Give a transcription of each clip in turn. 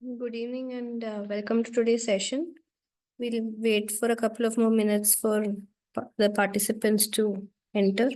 Good evening and welcome to today's session. We'll wait for a couple of more minutes for the participants to enter.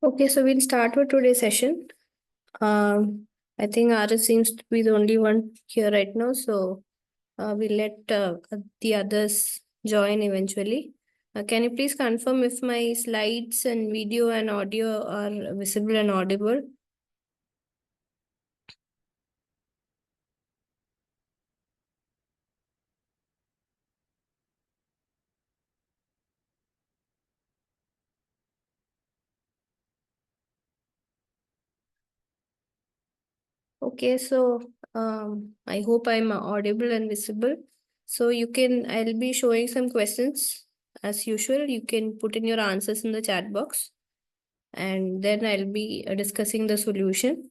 Okay, so we'll start with today's session. I think Aris seems to be the only one here right now, so we'll let the others join eventually. Can you please confirm if my slides and video and audio are visible and audible? Okay, so I hope I'm audible and visible. So I'll be showing some questions as usual. You can put in your answers in the chat box and then I'll be discussing the solution.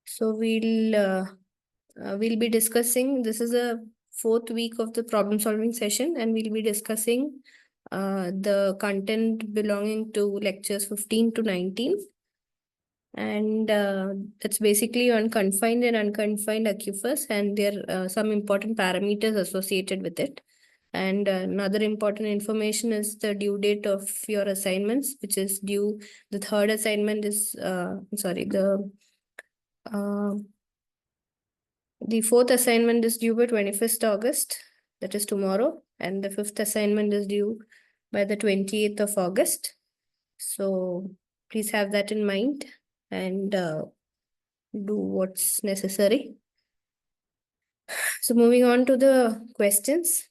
So we'll be discussing, this is a fourth week of the problem solving session and we'll be discussing the content belonging to lectures 15 to 19. And it's basically on confined and unconfined aquifers, and there are some important parameters associated with it. And another important information is the due date of your assignments, which is due. The third assignment is uh, the fourth assignment is due by 21st August, that is tomorrow, and the fifth assignment is due by the 28th of August. So please have that in mind and do what's necessary. So moving on to the questions.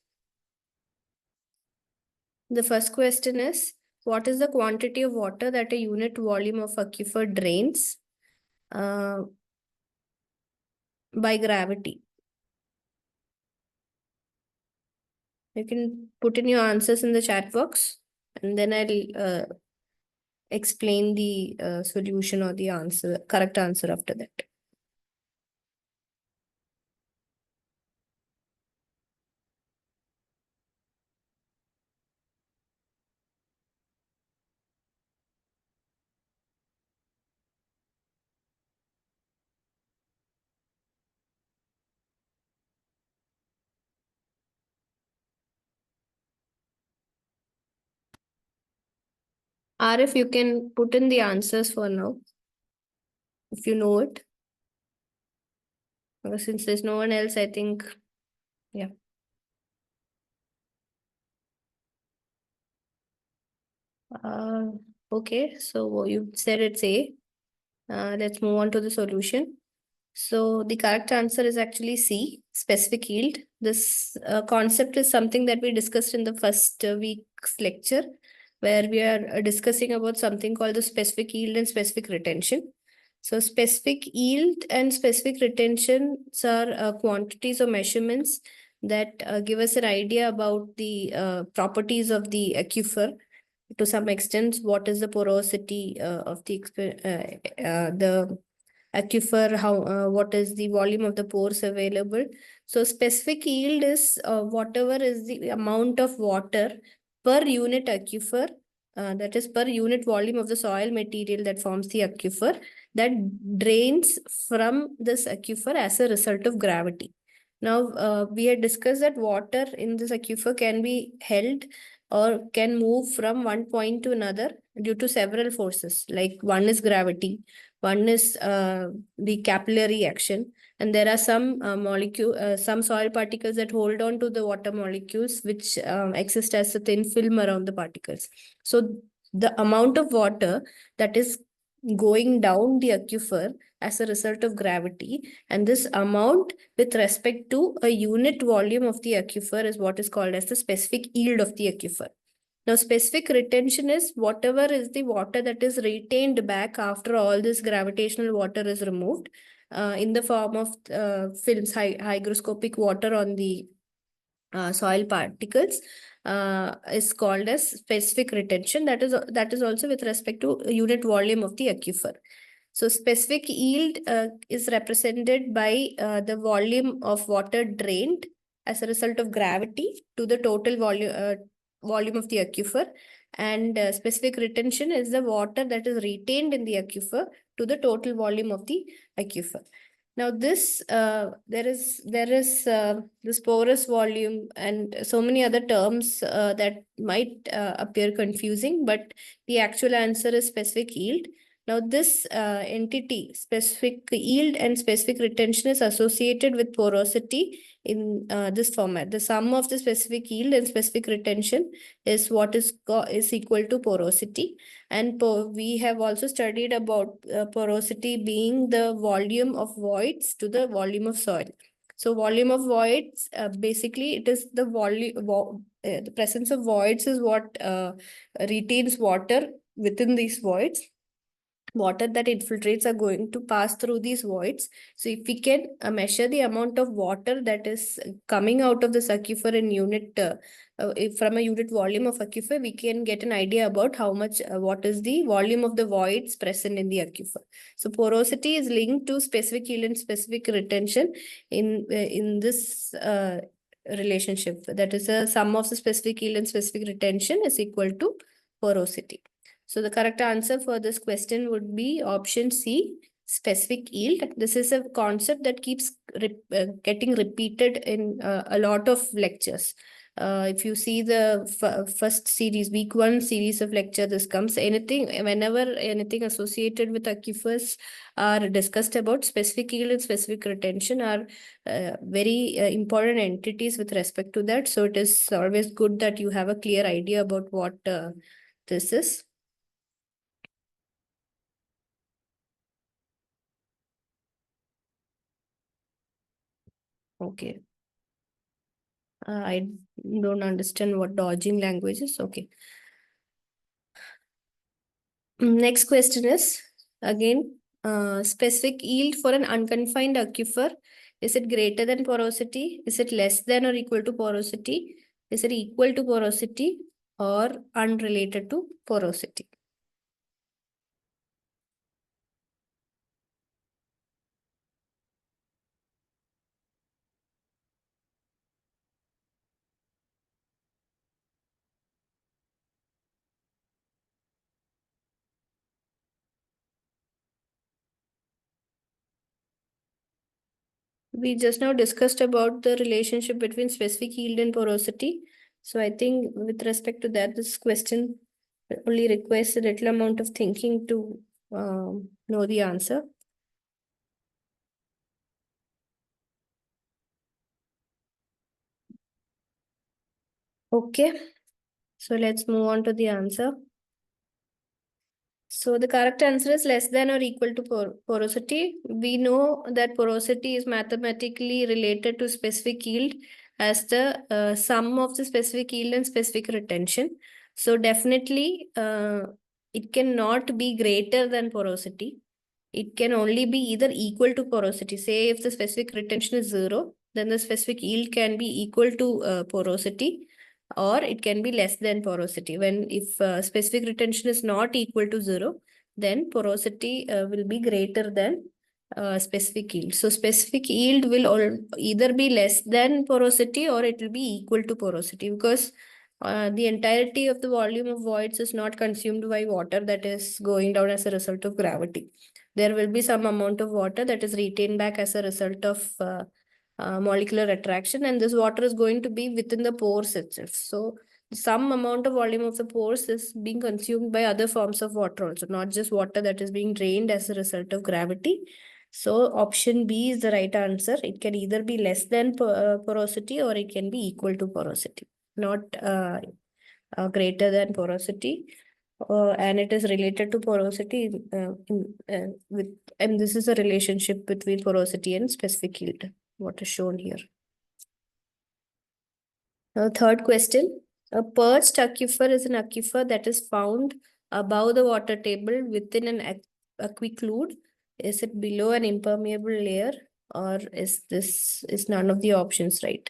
The first question is, what is the quantity of water that a unit volume of aquifer drains by gravity? You can put in your answers in the chat box and then I'll explain the solution or the correct answer after that. Arif, you can put in the answers for now, if you know it. Since there's no one else, I think, yeah. Uh, okay, so you said it's A. Let's move on to the solution. So the correct answer is actually C, specific yield. This concept is something that we discussed in the first week's lecture, where we are discussing about something called the specific yield and specific retention. So specific yield and specific retention are quantities or measurements that give us an idea about the properties of the aquifer to some extent. What is the porosity of the aquifer, how what is the volume of the pores available. So specific yield is whatever is the amount of water per unit aquifer, that is per unit volume of the soil material that forms the aquifer, that drains from this aquifer as a result of gravity. Now, we had discussed that water in this aquifer can be held or can move from one point to another due to several forces. Like one is gravity, one is the capillary action, and there are some soil particles that hold on to the water molecules, which exist as a thin film around the particles. So the amount of water that is going down the aquifer as a result of gravity, and this amount with respect to a unit volume of the aquifer is what is called as the specific yield of the aquifer. Now, specific retention is whatever is the water that is retained back after all this gravitational water is removed in the form of films, hygroscopic water on the soil particles is called as specific retention. That is also with respect to unit volume of the aquifer. So specific yield is represented by the volume of water drained as a result of gravity to the total volume of the aquifer, and specific retention is the water that is retained in the aquifer to the total volume of the aquifer. Now this there is this porous volume and so many other terms that might appear confusing, but the actual answer is specific yield. Now this entity, specific yield and specific retention, is associated with porosity in this format. The sum of the specific yield and specific retention is what is equal to porosity. And we have also studied about porosity being the volume of voids to the volume of soil. So volume of voids, basically it is the the presence of voids is what retains water within these voids. Water that infiltrates are going to pass through these voids. So if we can measure the amount of water that is coming out of the aquifer in unit, from a unit volume of aquifer, we can get an idea about how much, what is the volume of the voids present in the aquifer. So porosity is linked to specific yield and specific retention in this relationship. That is a sum of the specific yield and specific retention is equal to porosity. So the correct answer for this question would be option C, specific yield. This is a concept that keeps getting repeated in a lot of lectures. If you see the first series, week one series of lecture, this comes whenever anything associated with aquifers are discussed about, specific yield and specific retention are very important entities with respect to that. So it is always good that you have a clear idea about what this is. Okay. I don't understand what dodging language is. Okay. Next question is again specific yield for an unconfined aquifer. Is it greater than porosity? Is it less than or equal to porosity? Is it equal to porosity or unrelated to porosity? We just now discussed about the relationship between specific yield and porosity. So I think with respect to that, this question only requires a little amount of thinking to know the answer. Okay, so let's move on to the answer. So the correct answer is less than or equal to porosity. We know that porosity is mathematically related to specific yield as the sum of the specific yield and specific retention. So definitely it cannot be greater than porosity. It can only be either equal to porosity. Say if the specific retention is 0, then the specific yield can be equal to porosity, or it can be less than porosity. When if specific retention is not equal to 0, then porosity will be greater than specific yield. So specific yield will either be less than porosity or it will be equal to porosity, because the entirety of the volume of voids is not consumed by water that is going down as a result of gravity. There will be some amount of water that is retained back as a result of molecular attraction, and this water is going to be within the pores itself. So some amount of volume of the pores is being consumed by other forms of water also, not just water that is being drained as a result of gravity. So option B is the right answer. It can either be less than porosity or it can be equal to porosity, not greater than porosity. And it is related to porosity with, and this is a relationship between porosity and specific yield, what is shown here. Now, third question. A perched aquifer is an aquifer that is found above the water table within an aquiclude. Is it below an impermeable layer, or is none of the options right?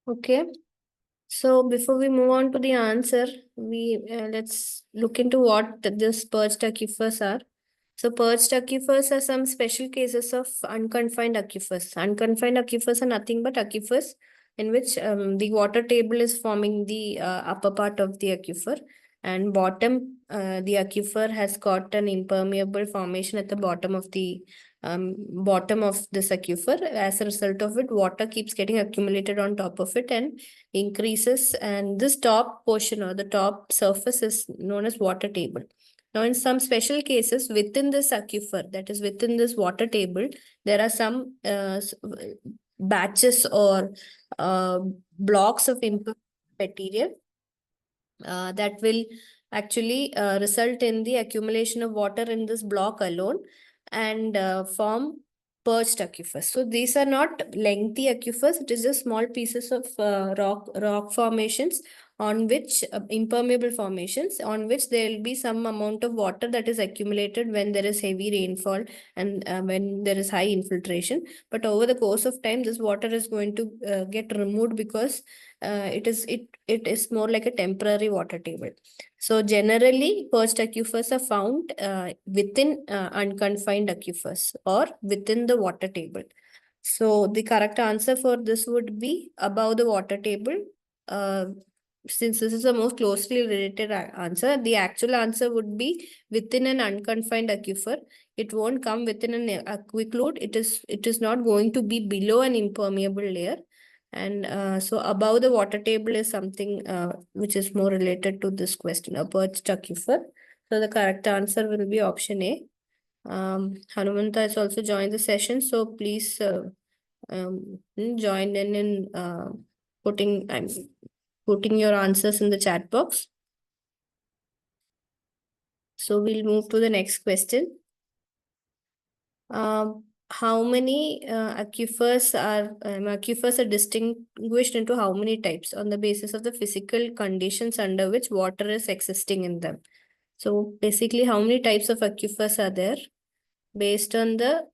Okay. So before we move on to the answer, we let's look into what this perched aquifers are. So perched aquifers are some special cases of unconfined aquifers. Unconfined aquifers are nothing but aquifers in which the water table is forming the upper part of the aquifer, and bottom the aquifer has got an impermeable formation at the bottom of this aquifer. As a result of it, water keeps getting accumulated on top of it and increases, and this top portion or the top surface is known as water table. Now, in some special cases within this aquifer, that is within this water table, there are some batches or uh, blocks of material that will actually result in the accumulation of water in this block alone and form perched aquifers. So these are not lengthy aquifers. It is just small pieces of rock formations on which impermeable formations on which there will be some amount of water that is accumulated when there is heavy rainfall and when there is high infiltration. But over the course of time, this water is going to get removed because it is more like a temporary water table. So generally, perched aquifers are found within unconfined aquifers or within the water table. So the correct answer for this would be above the water table. Uh, since this is the most closely related answer, the actual answer would be within an unconfined aquifer. It won't come within an aquiclude. It is not going to be below an impermeable layer. And so above the water table is something which is more related to this question, a perched aquifer. So the correct answer will be option A. Hanumanta has also joined the session, so please join in putting putting your answers in the chat box. So we'll move to the next question. How many aquifers are distinguished into how many types on the basis of the physical conditions under which water is existing in them? So basically, how many types of aquifers are there based on the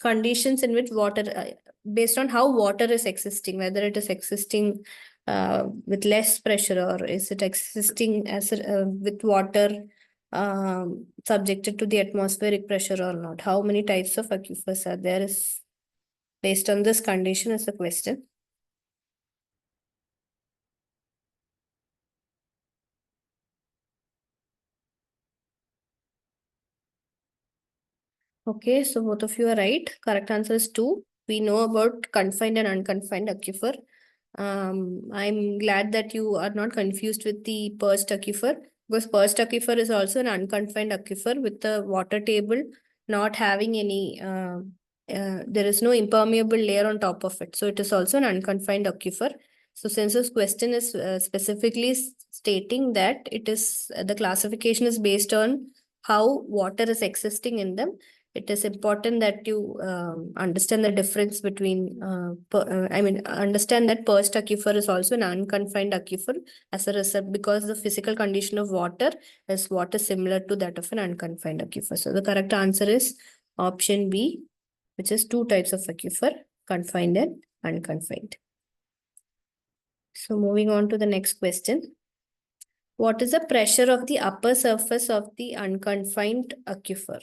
conditions in which water, based on how water is existing, whether it is existing with less pressure or is it existing as with water subjected to the atmospheric pressure or not. How many types of aquifers are there is based on this condition is the question. Okay, so both of you are right. Correct answer is 2. We know about confined and unconfined aquifer. I'm glad that you are not confused with the perched aquifer, because perched aquifer is also an unconfined aquifer with the water table not having any, there is no impermeable layer on top of it. So it is also an unconfined aquifer. So since this question is specifically stating that it is, the classification is based on how water is existing in them, it is important that you understand the difference between, understand that perched aquifer is also an unconfined aquifer as a result, because the physical condition of water is water similar to that of an unconfined aquifer. So the correct answer is option B, which is 2 types of aquifer, confined and unconfined. So moving on to the next question. What is the pressure of the upper surface of the unconfined aquifer?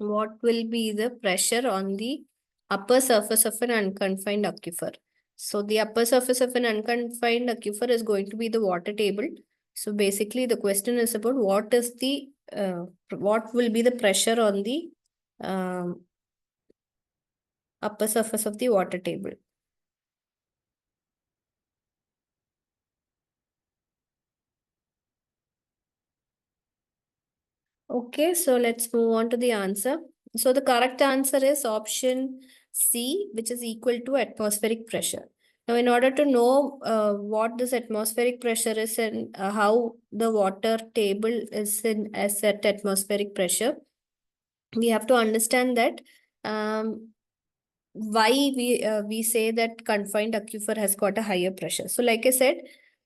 What will be the pressure on the upper surface of an unconfined aquifer? So the upper surface of an unconfined aquifer is going to be the water table. So basically the question is about what will be the pressure on the um, upper surface of the water table. Okay, so let's move on to the answer. So the correct answer is option C, which is equal to atmospheric pressure. Now, in order to know what this atmospheric pressure is and how the water table is in as at atmospheric pressure, we have to understand that um, why we say that confined aquifer has got a higher pressure. So like I said,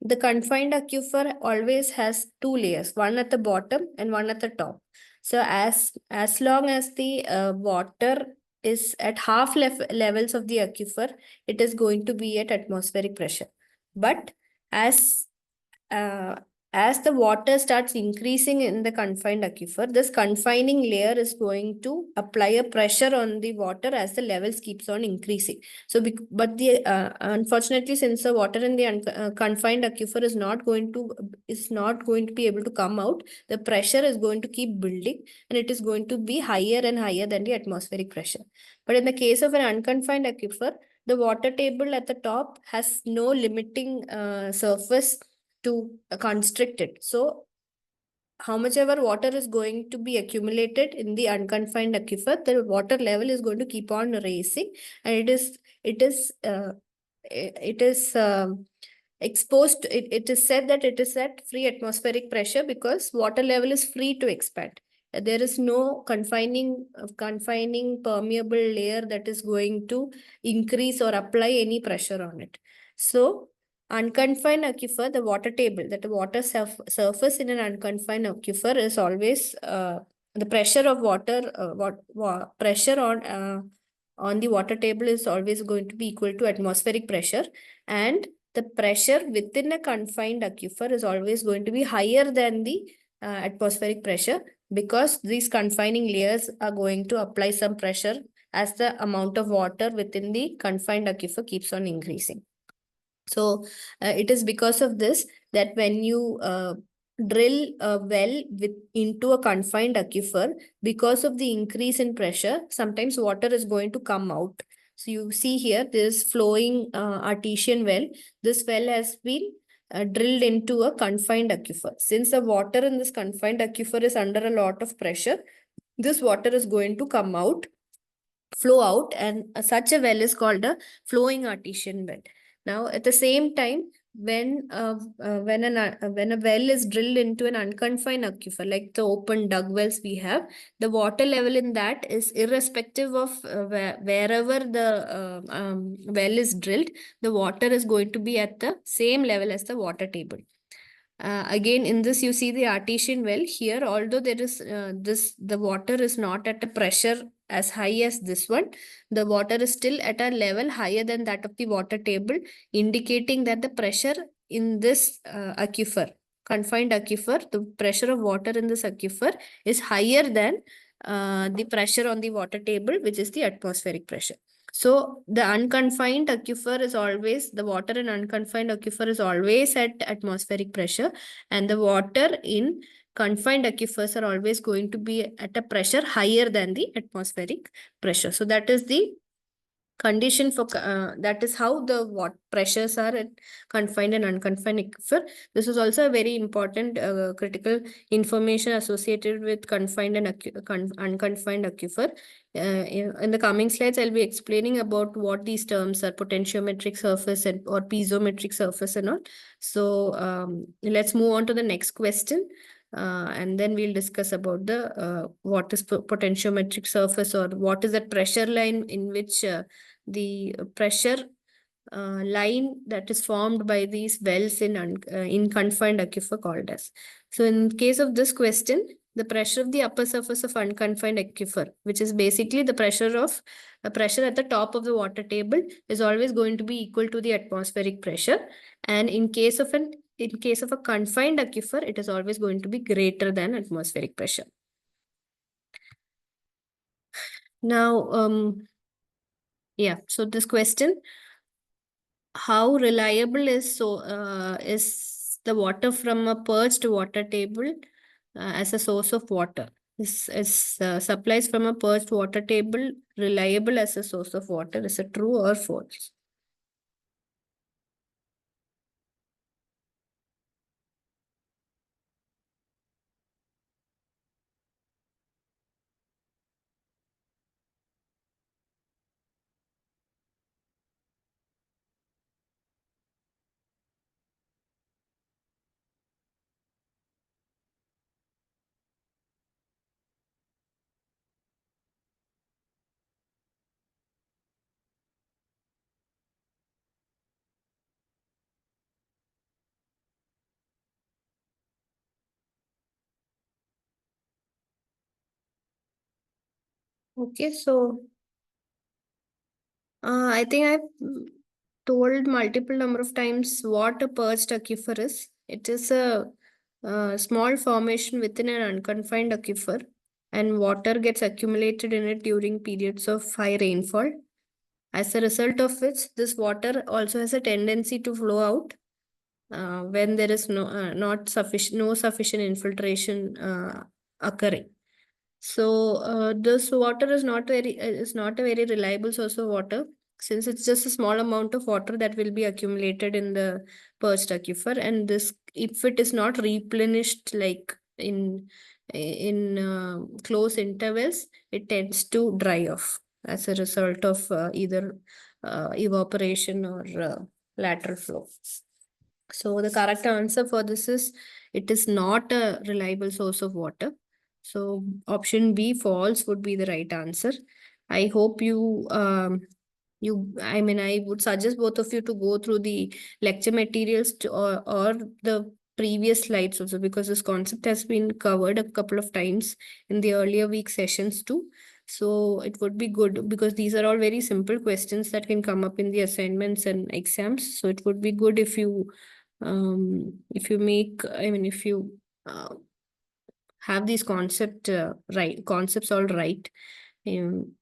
the confined aquifer always has 2 layers, one at the bottom and one at the top. So as long as the water is at half levels of the aquifer, it is going to be at atmospheric pressure. But as uh, as the water starts increasing in the confined aquifer, this confining layer is going to apply a pressure on the water as the levels keeps on increasing. So, but the unfortunately, since the water in the confined aquifer is not going to be able to come out, the pressure is going to keep building, and it is going to be higher and higher than the atmospheric pressure. But in the case of an unconfined aquifer, the water table at the top has no limiting surface to constrict it. So how much ever water is going to be accumulated in the unconfined aquifer, the water level is going to keep on raising, and it is exposed. It is said that it is at free atmospheric pressure because water level is free to expand. There is no confining permeable layer that is going to increase or apply any pressure on it. So unconfined aquifer, the water table, that the water surface in an unconfined aquifer is always the pressure of water, pressure on the water table is always going to be equal to atmospheric pressure, and the pressure within a confined aquifer is always going to be higher than the atmospheric pressure, because these confining layers are going to apply some pressure as the amount of water within the confined aquifer keeps on increasing. So it is because of this that when you drill a well into a confined aquifer, because of the increase in pressure, sometimes water is going to come out. So you see here, this flowing artesian well. This well has been drilled into a confined aquifer. Since the water in this confined aquifer is under a lot of pressure, this water is going to come out, flow out, and such a well is called a flowing artesian well. Now, at the same time, when a well is drilled into an unconfined aquifer, like the open dug wells we have, the water level in that is irrespective of wherever the well is drilled, the water is going to be at the same level as the water table. Again, in this, you see the artesian well here, although there is the water is not at a pressure as high as this one, the water is still at a level higher than that of the water table, indicating that the pressure in this aquifer, confined aquifer, the pressure of water in this aquifer is higher than the pressure on the water table, which is the atmospheric pressure. So the unconfined aquifer is always, the water in unconfined aquifer is always at atmospheric pressure, and the water in confined aquifers are always going to be at a pressure higher than the atmospheric pressure. So that is the condition for that is how the what pressures are at confined and unconfined aquifer. This is also a very important critical information associated with confined and unconfined aquifer. In the coming slides, I'll be explaining about what these terms are: potentiometric surface and or piezometric surface and all. So let's move on to the next question. And then we'll discuss about the what is potentiometric surface, or what is that pressure line in which the pressure line that is formed by these wells in confined aquifer called as. So in case of this question, the pressure of the upper surface of unconfined aquifer, which is basically the pressure at the top of the water table, is always going to be equal to the atmospheric pressure. And in case of a confined aquifer, it is always going to be greater than atmospheric pressure. Now, yeah, so this question, how reliable is the water from a purged water table as a source of water? Is supplies from a purged water table reliable as a source of water? Is it true or false? Okay, so I think I've told multiple number of times what a purged aquifer is. It is a small formation within an unconfined aquifer, and water gets accumulated in it during periods of high rainfall. As a result of which, this water also has a tendency to flow out when there is no sufficient infiltration occurring. So this water is not a very reliable source of water, since it's just a small amount of water that will be accumulated in the purged aquifer, and this, if it is not replenished like in close intervals, it tends to dry off as a result of either evaporation or lateral flow. So the correct answer for this is, it is not a reliable source of water. So option B, false, would be the right answer. I hope I mean, I would suggest both of you to go through the lecture materials or the previous slides also, because this concept has been covered a couple of times in the earlier week sessions too. So it would be good, because these are all very simple questions that can come up in the assignments and exams. So it would be good if you if you have these concepts all right. Um,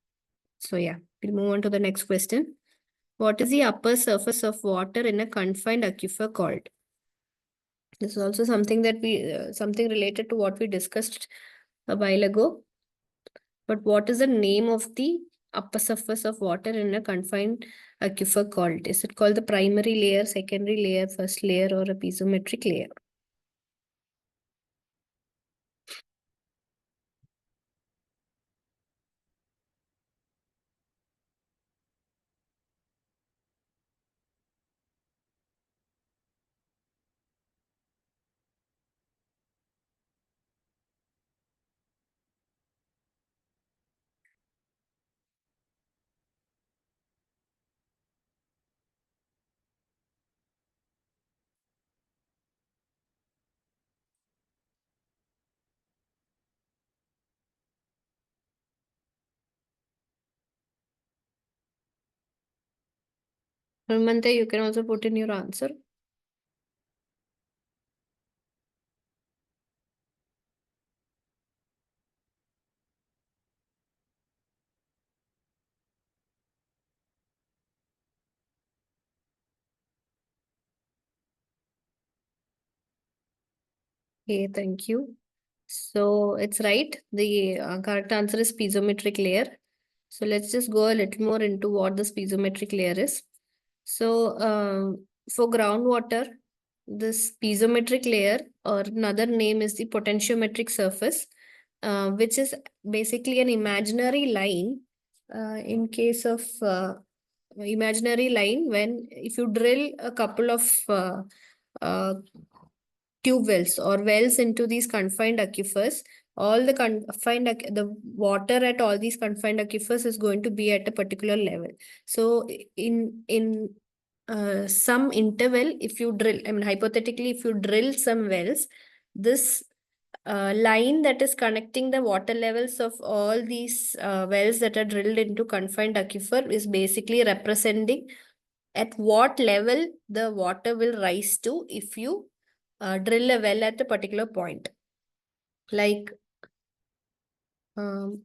so yeah, we'll move on to the next question. What is the upper surface of water in a confined aquifer called? This is also something that something related to what we discussed a while ago. But what is the name of the upper surface of water in a confined aquifer called? Is it called the primary layer, secondary layer, first layer, or a piezometric layer? Mante, you can also put in your answer. Okay, thank you. So it's right. The correct answer is piezometric layer. So let's just go a little more into what this piezometric layer is. So for groundwater, this piezometric layer, or another name is the potentiometric surface, which is basically an imaginary line. In case of imaginary line, when if you drill a couple of uh, tube wells or wells into these confined aquifers, all the the water at all these confined aquifers is going to be at a particular level. So in some interval, if you drill, I mean hypothetically, if you drill some wells, this line that is connecting the water levels of all these wells that are drilled into confined aquifer is basically representing at what level the water will rise to if you drill a well at a particular point. Like um,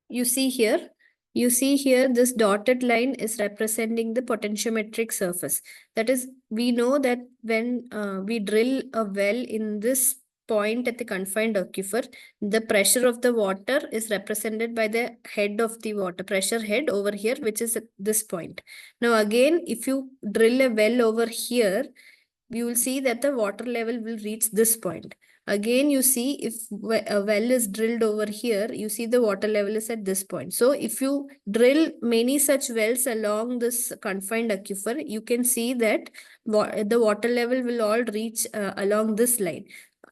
you see here, this dotted line is representing the potentiometric surface. That is, we know that when we drill a well in this point at the confined aquifer, the pressure of the water is represented by the head of the water, pressure head over here, which is at this point. Now again, if you drill a well over here, we will see that the water level will reach this point. Again, you see if a well is drilled over here, you see the water level is at this point. So if you drill many such wells along this confined aquifer, you can see that the water level will all reach along this line.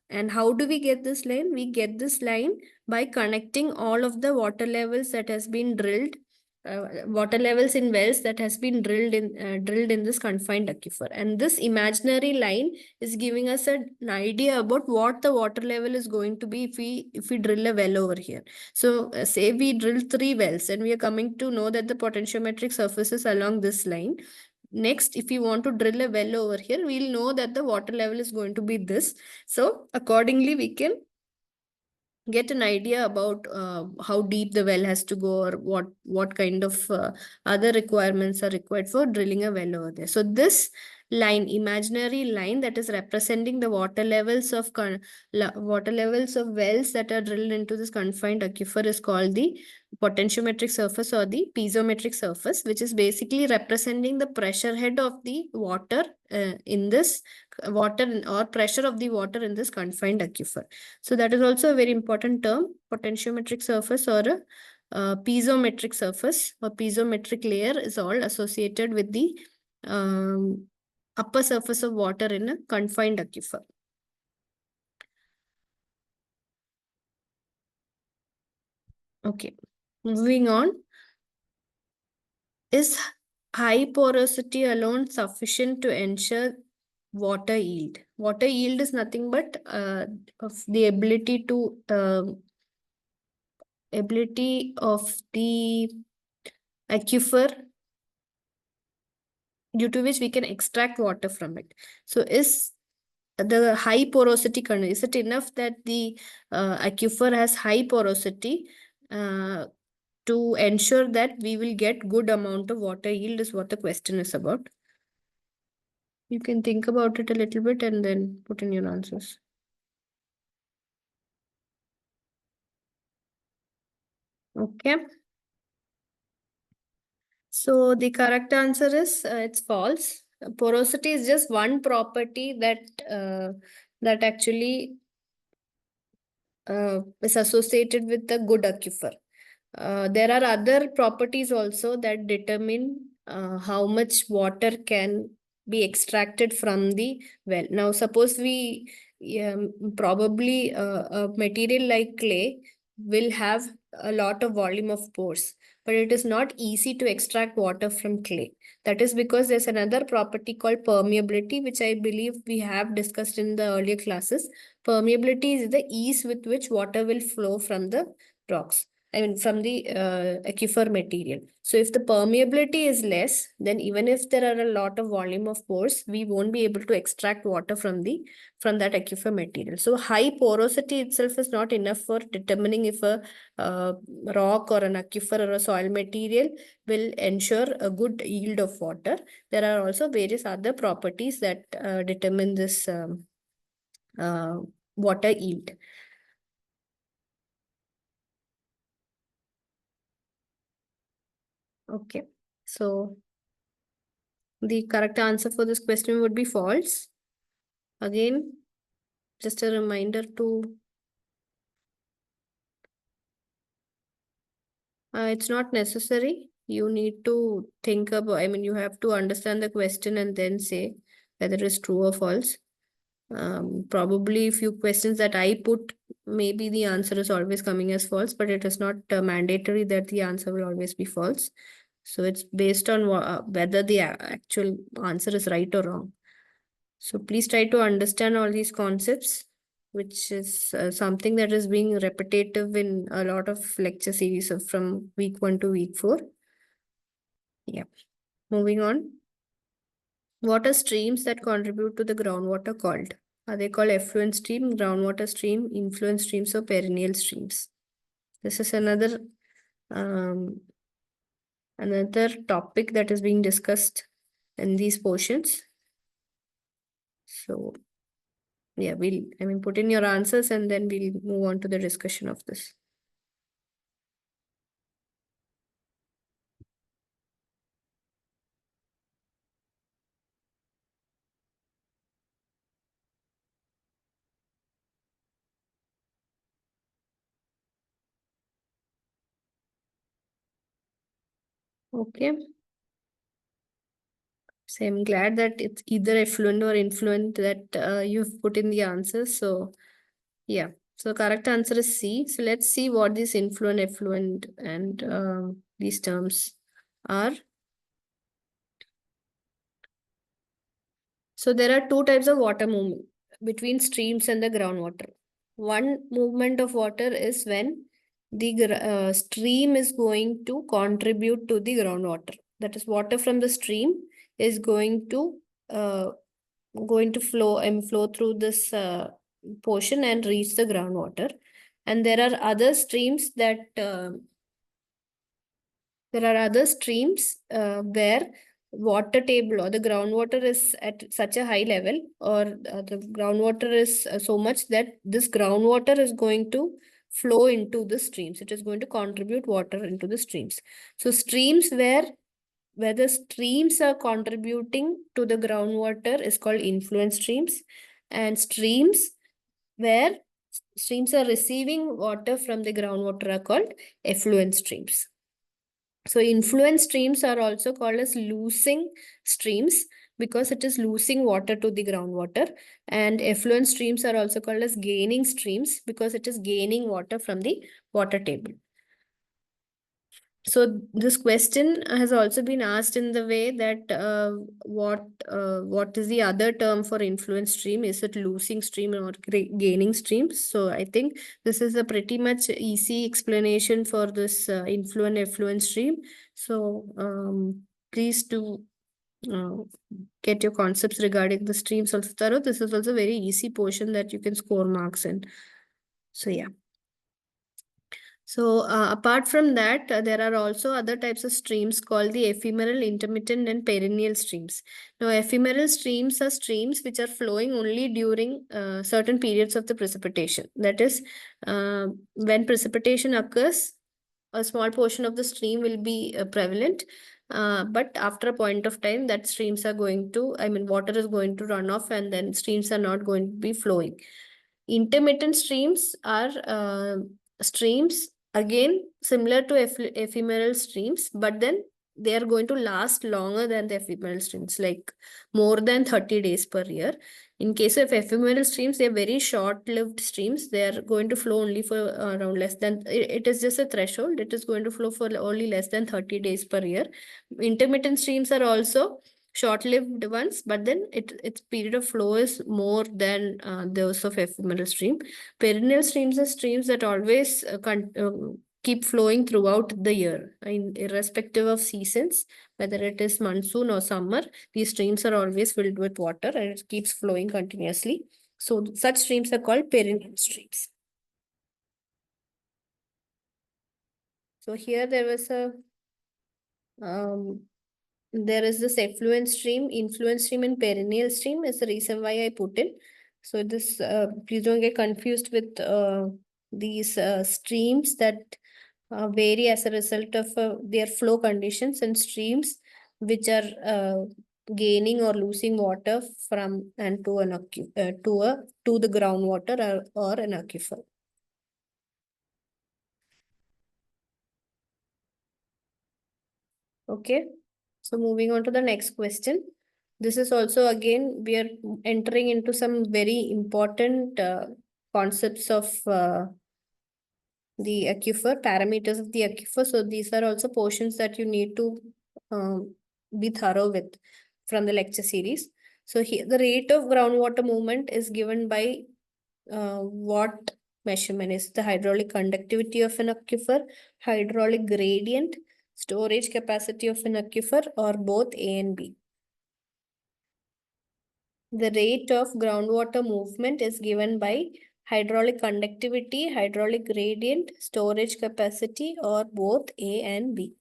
And how do we get this line? We get this line by connecting all of the water levels that has been drilled, water levels in wells that has been drilled in this confined aquifer. And this imaginary line is giving us an idea about what the water level is going to be if we drill a well over here. So say we drill 3 wells and we are coming to know that the potentiometric surface is along this line. Next, if you want to drill a well over here, we'll know that the water level is going to be this. So accordingly, we can get an idea about how deep the well has to go, or what kind of other requirements are required for drilling a well over there. So this line, imaginary line that is representing the water levels of wells that are drilled into this confined aquifer is called the potentiometric surface or the piezometric surface, which is basically representing the pressure head of the water in this water, or pressure of the water in this confined aquifer. So that is also a very important term, potentiometric surface or a piezometric surface or piezometric layer is all associated with the upper surface of water in a confined aquifer. Okay, moving on. Is high porosity alone sufficient to ensure water yield? Water yield is nothing but of the ability of the aquifer due to which we can extract water from it. So is the high porosity condition, is it enough that the aquifer has high porosity to ensure that we will get good amount of water yield, is what the question is about. You can think about it a little bit and then put in your answers. Okay. So the correct answer is it's false. Porosity is just one property that actually is associated with the good aquifer. There are other properties also that determine how much water can be extracted from the well. Now, suppose we probably a material like clay will have a lot of volume of pores, but it is not easy to extract water from clay. That is because there's another property called permeability, which I believe we have discussed in the earlier classes. Permeability is the ease with which water will flow from the rocks. I mean, from the aquifer material. So if the permeability is less, then even if there are a lot of volume of pores, we won't be able to extract water from that aquifer material. So high porosity itself is not enough for determining if a rock or an aquifer or a soil material will ensure a good yield of water. There are also various other properties that determine this water yield. Okay, so the correct answer for this question would be false. Again, just a reminder to it's not necessary. You need to think about, I mean, you have to understand the question and then say whether it's true or false. Probably a few questions that I put, maybe the answer is always coming as false, but it is not mandatory that the answer will always be false. So it's based on whether the actual answer is right or wrong. So please try to understand all these concepts, which is something that is being repetitive in a lot of lecture series from week 1 to week 4. Yeah. Moving on. What are streams that contribute to the groundwater called? Are they called effluent stream, groundwater stream, influent streams, or perennial streams? This is um, another topic that is being discussed in these portions. So yeah, put in your answers and then we'll move on to the discussion of this. Okay. So I'm glad that it's either effluent or influent that you've put in the answers. So yeah. So correct answer is C. So let's see what these influent, effluent, and these terms are. So there are two types of water movement between streams and the groundwater. One movement of water is when the stream is going to contribute to the groundwater. That is, water from the stream is uh, going to flow and flow through this portion and reach the groundwater. And there are other streams where water table or the groundwater is at such a high level, or the groundwater is so much that this groundwater is going to flow into the streams. It is going to contribute water into the streams. So streams where the streams are contributing to the groundwater is called influent streams, and where streams are receiving water from the groundwater are called effluent streams. So influent streams are also called as losing streams because it is losing water to the groundwater, and effluent streams are also called as gaining streams because it is gaining water from the water table. So this question has also been asked in the way that what is the other term for influent stream? Is it losing stream or gaining streams? So I think this is a pretty much easy explanation for this influent effluent stream. So please do uh, get your concepts regarding the streams also thorough. This is also very easy portion that you can score marks in. So yeah. So apart from that, there are also other types of streams called the ephemeral, intermittent, and perennial streams. Now, ephemeral streams are streams which are flowing only during certain periods of the precipitation. That is, when precipitation occurs, a small portion of the stream will be prevalent. But after a point of time, that streams are going to, water is going to run off and then streams are not going to be flowing. Intermittent streams are streams again similar to ephemeral streams, but then they are going to last longer than the ephemeral streams, like more than 30 days per year. In case of ephemeral streams, they are very short-lived streams. They are going to flow only for around less than, it is just a threshold. It is going to flow for only less than 30 days per year. Intermittent streams are also short-lived ones, but then its period of flow is more than those of ephemeral stream. Perennial streams are streams that always keep flowing throughout the year, irrespective of seasons, whether it is monsoon or summer. These streams are always filled with water and it keeps flowing continuously. So such streams are called perennial streams. So here there is this effluent stream, influent stream, and perennial stream is the reason why I put in. So this, please don't get confused with these streams that vary as a result of their flow conditions, and streams which are gaining or losing water from and to an to the groundwater or an aquifer. Okay, so moving on to the next question. This is also, again, we are entering into some very important concepts of the aquifer, parameters of the aquifer. So these are also portions that you need to be thorough with from the lecture series. So here the rate of groundwater movement is given by what measurement is the hydraulic conductivity of an aquifer, hydraulic gradient, storage capacity of an aquifer, or both A and B. The rate of groundwater movement is given by hydraulic conductivity, hydraulic gradient, storage capacity, or both A and B.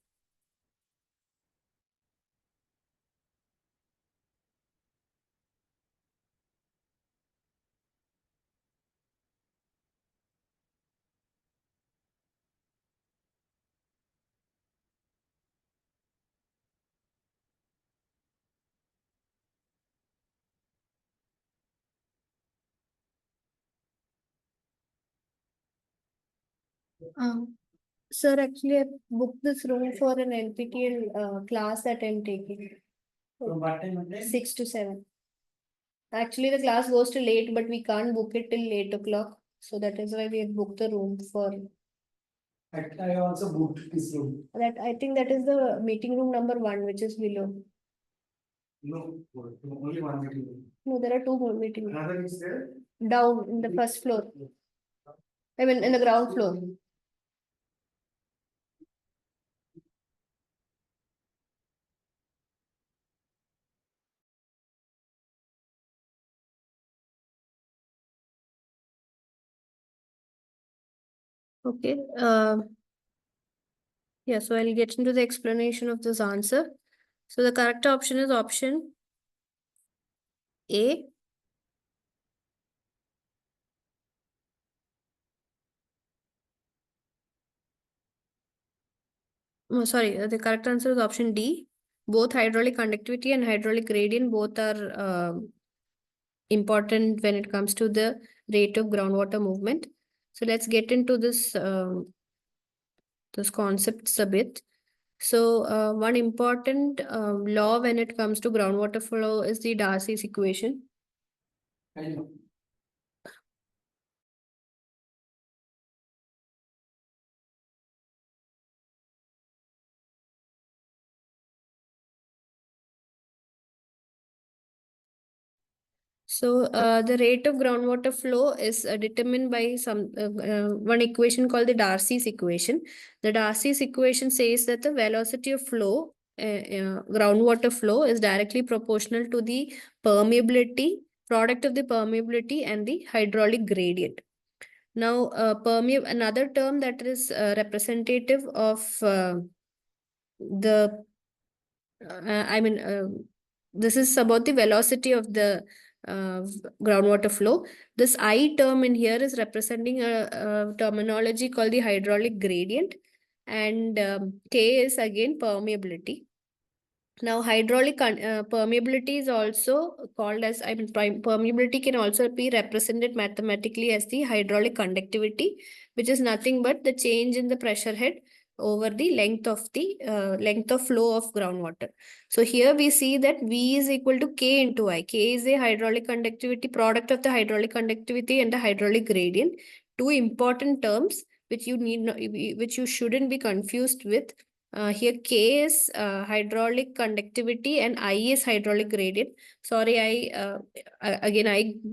Sir, actually, I booked this room for an NPTEL class that I'm taking. From what time? 6 to 7. Actually, the class goes till 8, but we can't book it till 8 o'clock. So that is why we have booked the room for. I also booked this room. That I think that is the meeting room number 1, which is below. No, only one meeting room. No, there are 2 more meeting rooms. Another is there? Down in the first floor. I mean, in the ground floor. Okay. Yeah, so I'll get into the explanation of this answer. So the correct option is option A. Oh, sorry, the correct answer is option D. Both hydraulic conductivity and hydraulic gradient both are important when it comes to the rate of groundwater movement. So let's get into this concepts a bit. So one important law when it comes to groundwater flow is the Darcy's equation. I know. So the rate of groundwater flow is determined by one equation called the Darcy's equation. The Darcy's equation says that the velocity of flow, groundwater flow, is directly proportional to the permeability, product of the permeability and the hydraulic gradient. Now, another term that is representative of the this is about the velocity of the groundwater flow. This I term in here is representing a terminology called the hydraulic gradient, and K is again permeability. Now, hydraulic permeability is also called as, permeability can also be represented mathematically as the hydraulic conductivity, which is nothing but the change in the pressure head over the length of flow of groundwater. So here we see that V is equal to K into I. K is a hydraulic conductivity, product of the hydraulic conductivity and the hydraulic gradient. Two important terms which you shouldn't be confused with. Here K is hydraulic conductivity and I is hydraulic gradient. Sorry, I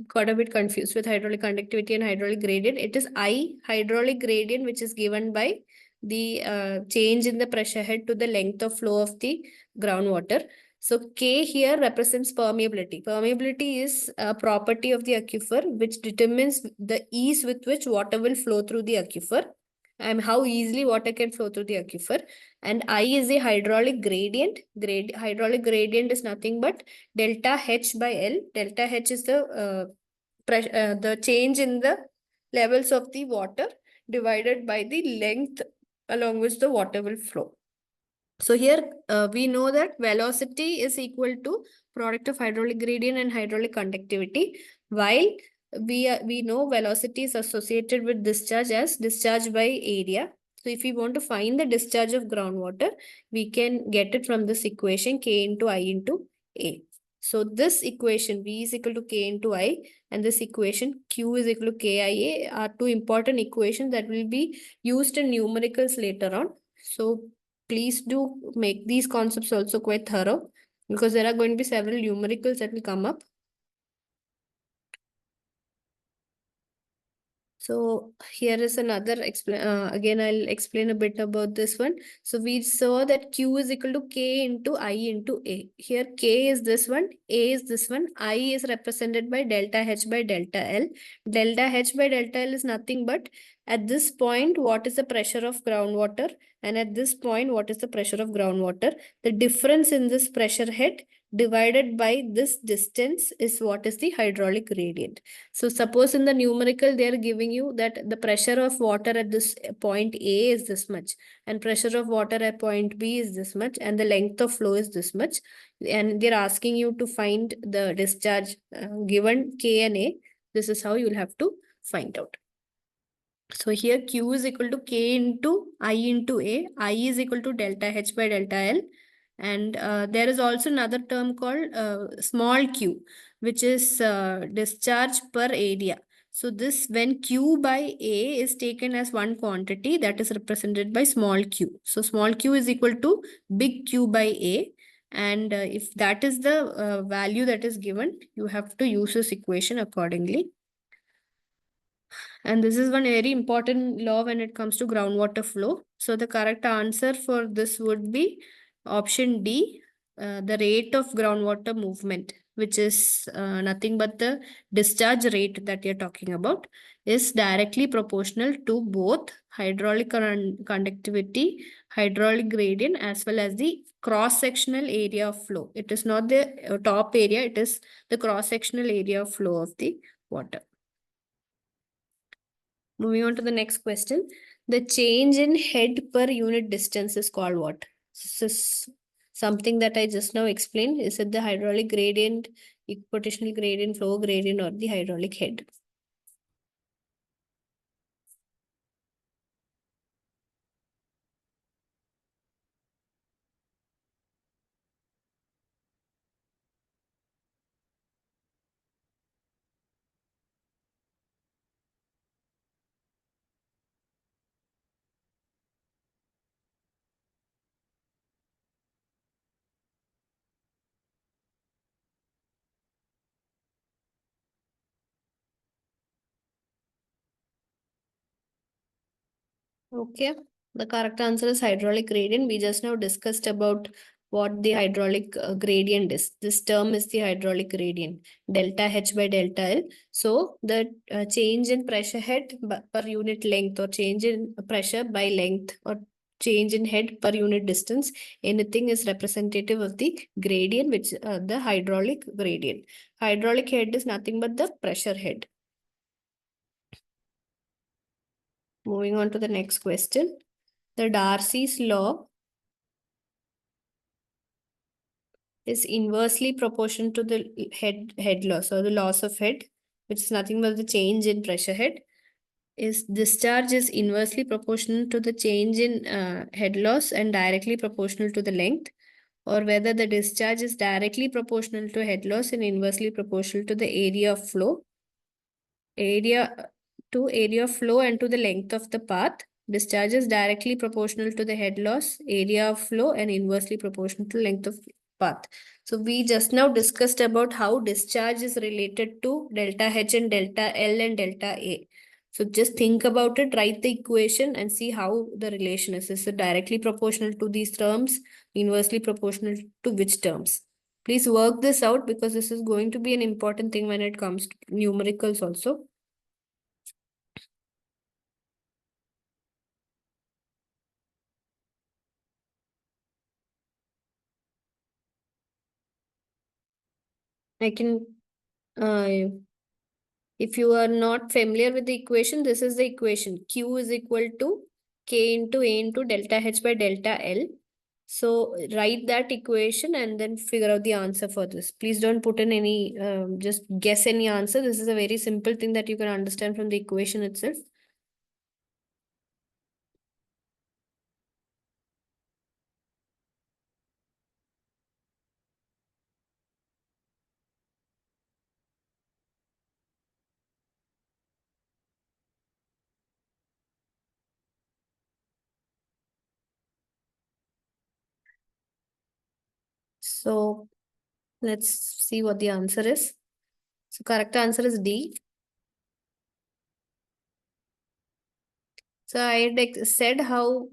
got a bit confused with hydraulic conductivity and hydraulic gradient. It is I, hydraulic gradient, which is given by the change in the pressure head to the length of flow of the groundwater. So K here represents permeability. Permeability is a property of the aquifer which determines the ease with which water will flow through the aquifer and how easily water can flow through the aquifer. And I is a hydraulic gradient. Hydraulic gradient is nothing but delta H by L. Delta H is the the change in the levels of the water divided by the length along which the water will flow. So here we know that velocity is equal to product of hydraulic gradient and hydraulic conductivity, while we know velocity is associated with discharge as discharge by area. So if we want to find the discharge of groundwater, we can get it from this equation K into I into A. So this equation V is equal to K into I and this equation Q is equal to KIA are two important equations that will be used in numericals later on. So please do make these concepts also quite thorough because there are going to be several numericals that will come up. So here is another again I'll explain a bit about this one. So we saw that Q is equal to K into I into A. Here K is this one, A is this one, I is represented by delta H by delta L. Delta H by delta L is nothing but at this point what is the pressure of groundwater and at this point what is the pressure of groundwater. The difference in this pressure head divided by this distance is what is the hydraulic gradient. So suppose in the numerical, they are giving you that the pressure of water at this point A is this much and pressure of water at point B is this much and the length of flow is this much. And they're asking you to find the discharge given K and A. This is how you'll have to find out. So here Q is equal to K into I into A. I is equal to delta H by delta L. And there is also another term called small q, which is discharge per area. So this when q by A is taken as one quantity, that is represented by small q. So small q is equal to big Q by A. And if that is the value that is given, you have to use this equation accordingly. And this is one very important law when it comes to groundwater flow. So the correct answer for this would be option D, the rate of groundwater movement, which is nothing but the discharge rate that you're talking about, is directly proportional to both hydraulic conductivity, hydraulic gradient, as well as the cross-sectional area of flow. It is not the top area, it is the cross-sectional area of flow of the water. Moving on to the next question. The change in head per unit distance is called what? This is something that I just now explained. Is it the hydraulic gradient, equipotential gradient, flow gradient, or the hydraulic head? Okay, the correct answer is hydraulic gradient. We just now discussed about what the hydraulic gradient is. This term is the hydraulic gradient, delta H by delta L. So the change in pressure head per unit length or change in pressure by length or change in head per unit distance, anything is representative of the gradient, which the hydraulic gradient. Hydraulic head is nothing but the pressure head. Moving on to the next question. The Darcy's law is inversely proportional to the head loss or the loss of head, which is nothing but the change in pressure head. Is discharge is inversely proportional to the change in head loss and directly proportional to the length, or whether the discharge is directly proportional to head loss and inversely proportional to the area of flow, area of flow and to the length of the path. Discharge is directly proportional to the head loss, area of flow, and inversely proportional to length of path. So we just now discussed about how discharge is related to delta H and delta L and delta A. So just think about it, write the equation and see how the relation is. Is it directly proportional to these terms, inversely proportional to which terms? Please work this out because this is going to be an important thing when it comes to numericals also. I can, uh, If you are not familiar with the equation, this is the equation. Q is equal to K into A into delta H by delta L. So write that equation and then figure out the answer for this. Please don't put in any, just guess any answer. This is a very simple thing that you can understand from the equation itself. So let's see what the answer is. So correct answer is D. So I had said how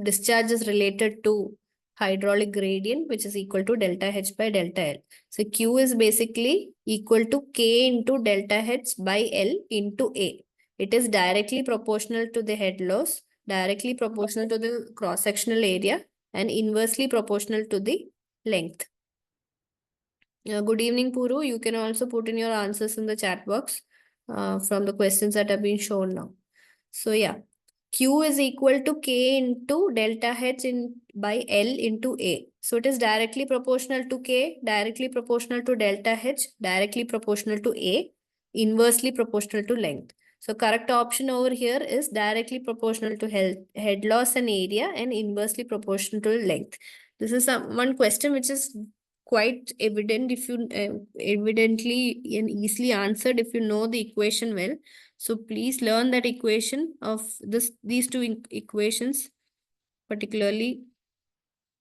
discharge is related to hydraulic gradient, which is equal to delta H by delta L. So Q is basically equal to K into delta H by L into A. It is directly proportional to the head loss, directly proportional to the cross-sectional area, and inversely proportional to the length. Good evening, Puru. You can also put in your answers in the chat box from the questions that have been shown now. So yeah, Q is equal to K into delta H in by L into A. So it is directly proportional to K, directly proportional to delta H, directly proportional to A, inversely proportional to length. So correct option over here is directly proportional to head loss and area and inversely proportional to length. This is one question which is quite evident if you evidently and easily answered if you know the equation well. So please learn that equation of these two equations, particularly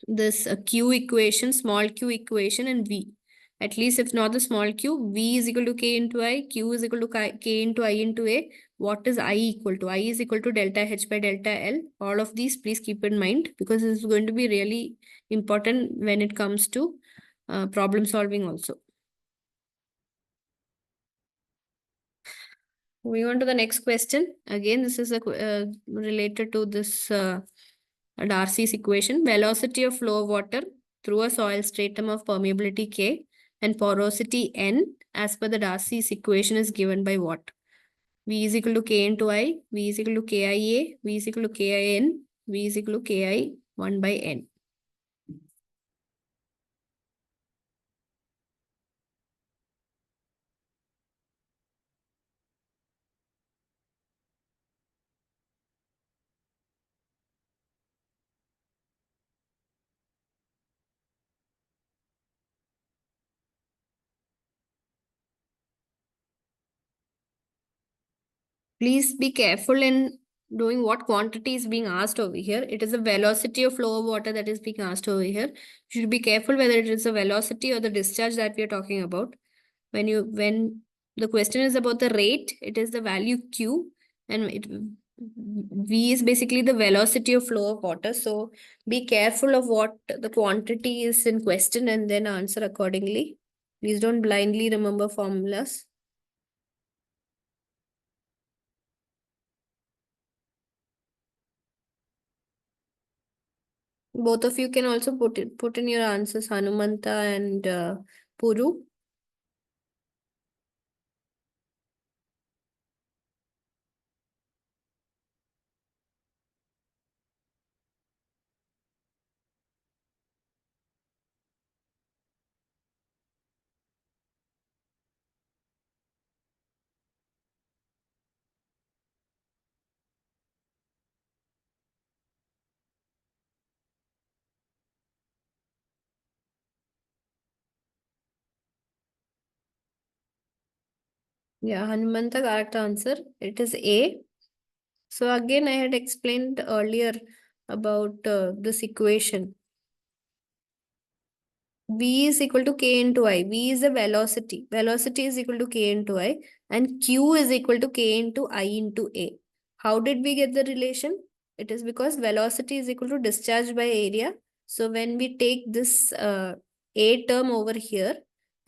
this Q equation, small q equation, and V. At least if not the small q, V is equal to K into I, Q is equal to K into I into A. What is I equal to? I is equal to delta H by delta L. All of these please keep in mind because this is going to be really important when it comes to problem solving also. Moving on to the next question. Again, this is related to this Darcy's equation. Velocity of flow of water through a soil stratum of permeability K and porosity N as per the Darcy's equation is given by what? V is equal to K into I, V is equal to KIA, V is equal to KIN, V is equal to KI 1 by N. Please be careful in doing what quantity is being asked over here. It is a velocity of flow of water that is being asked over here. You should be careful whether it is a velocity or the discharge that we are talking about. When the question is about the rate, it is the value Q, and V is basically the velocity of flow of water. So be careful of what the quantity is in question and then answer accordingly. Please don't blindly remember formulas. Both of you can also put in your answers, Hanumanta and Puru. Yeah, Hanumanta, correct answer. It is A. So again, I had explained earlier about this equation. V is equal to K into I. V is the velocity. Velocity is equal to K into I. And Q is equal to K into I into A. How did we get the relation? It is because velocity is equal to discharge by area. So when we take this A term over here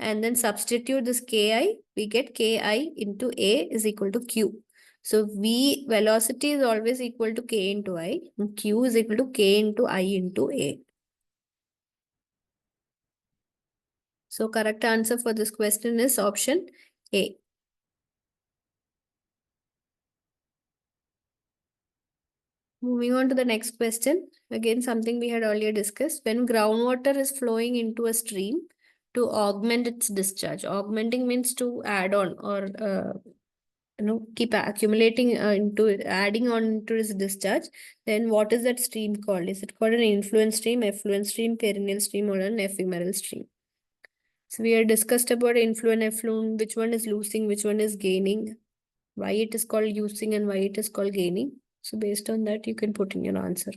and then substitute this Ki, we get Ki into A is equal to Q. So V velocity is always equal to K into I. And Q is equal to K into I into A. So correct answer for this question is option A. Moving on to the next question. Again, something we had earlier discussed. When groundwater is flowing into a stream to augment its discharge. Augmenting means to add on or keep accumulating into it, adding on into its discharge. Then what is that stream called? Is it called an influent stream, effluent stream, perennial stream, or an ephemeral stream? So we have discussed about influent, effluent, which one is losing, which one is gaining, why it is called using and why it is called gaining. So based on that, you can put in your answer.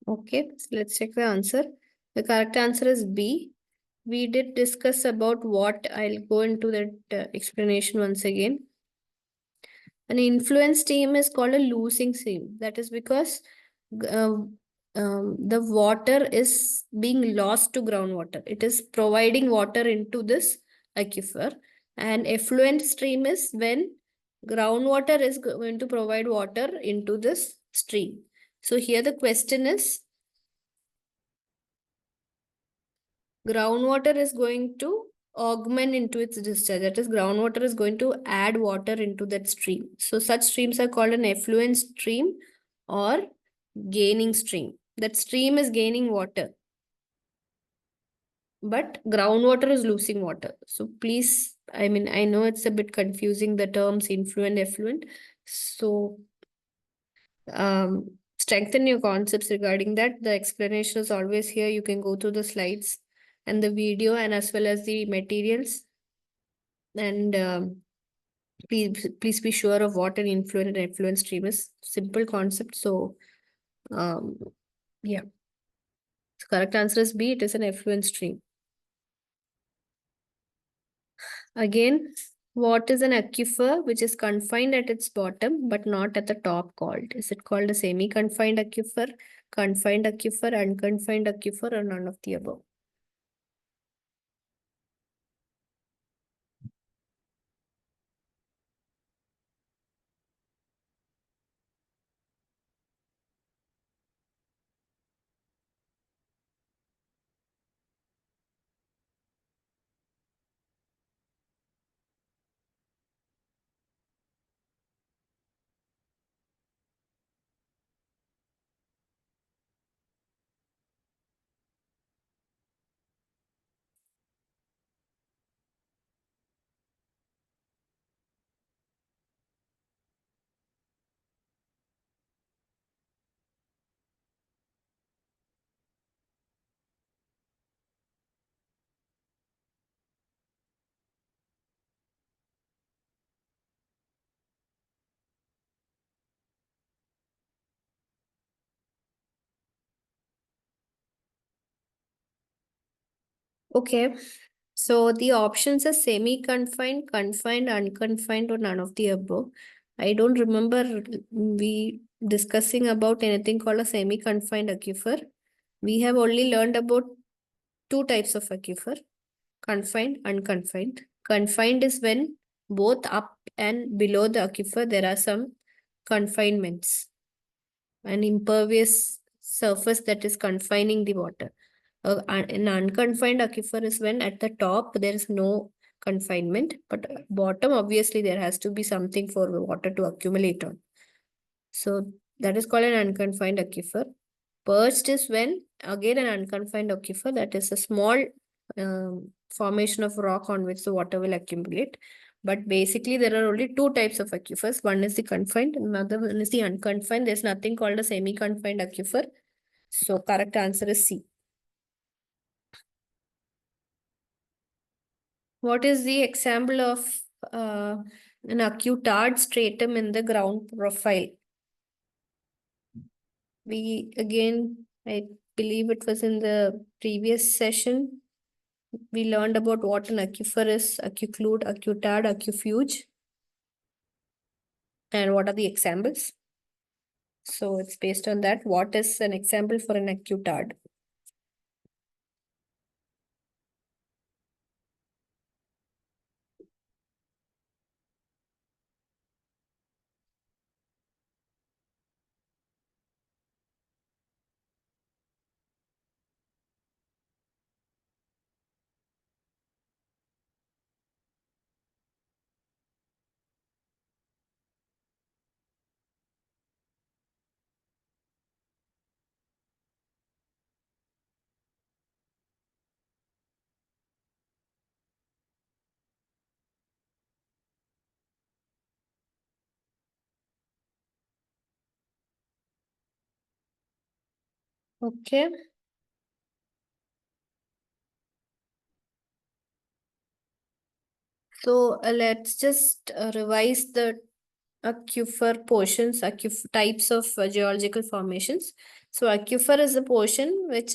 Okay, so let's check the answer. The correct answer is B. We did discuss about what. I'll go into that explanation once again. An influence stream is called a losing stream. That is because the water is being lost to groundwater. It is providing water into this aquifer. And effluent stream is when groundwater is going to provide water into this stream. So here the question is, groundwater is going to augment into its discharge. That is, groundwater is going to add water into that stream. So such streams are called an effluent stream or gaining stream. That stream is gaining water, but groundwater is losing water. So please, I mean, I know it's a bit confusing, the terms influent, effluent. So strengthen your concepts regarding that. The explanation is always here. You can go through the slides and the video and as well as the materials. And please be sure of what an influent and effluent stream is. Simple concept. So yeah. So correct answer is B. It is an effluent stream. Again, what is an aquifer which is confined at its bottom but not at the top called? Is it called a semi-confined aquifer, confined aquifer, unconfined aquifer, or none of the above? Okay, so the options are semi-confined, confined, unconfined, or none of the above. I don't remember we discussing about anything called a semi-confined aquifer. We have only learned about two types of aquifer, confined, unconfined. Confined is when both up and below the aquifer there are some confinements, an impervious surface that is confining the water. An unconfined aquifer is when at the top there is no confinement, but bottom obviously there has to be something for the water to accumulate on. So that is called an unconfined aquifer. Perched is when again an unconfined aquifer, that is a small formation of rock on which the water will accumulate. But basically there are only two types of aquifers. One is the confined, another one is the unconfined. There's nothing called a semi-confined aquifer. So correct answer is C. What is the example of an acutard stratum in the ground profile? We again, I believe it was in the previous session, we learned about what an aquifer is, accuclude, acutard, accufuge. and what are the examples. So it's based on that. What is an example for an acutard? Okay. So let's just revise the aquifer portions, types of geological formations. So aquifer is a portion which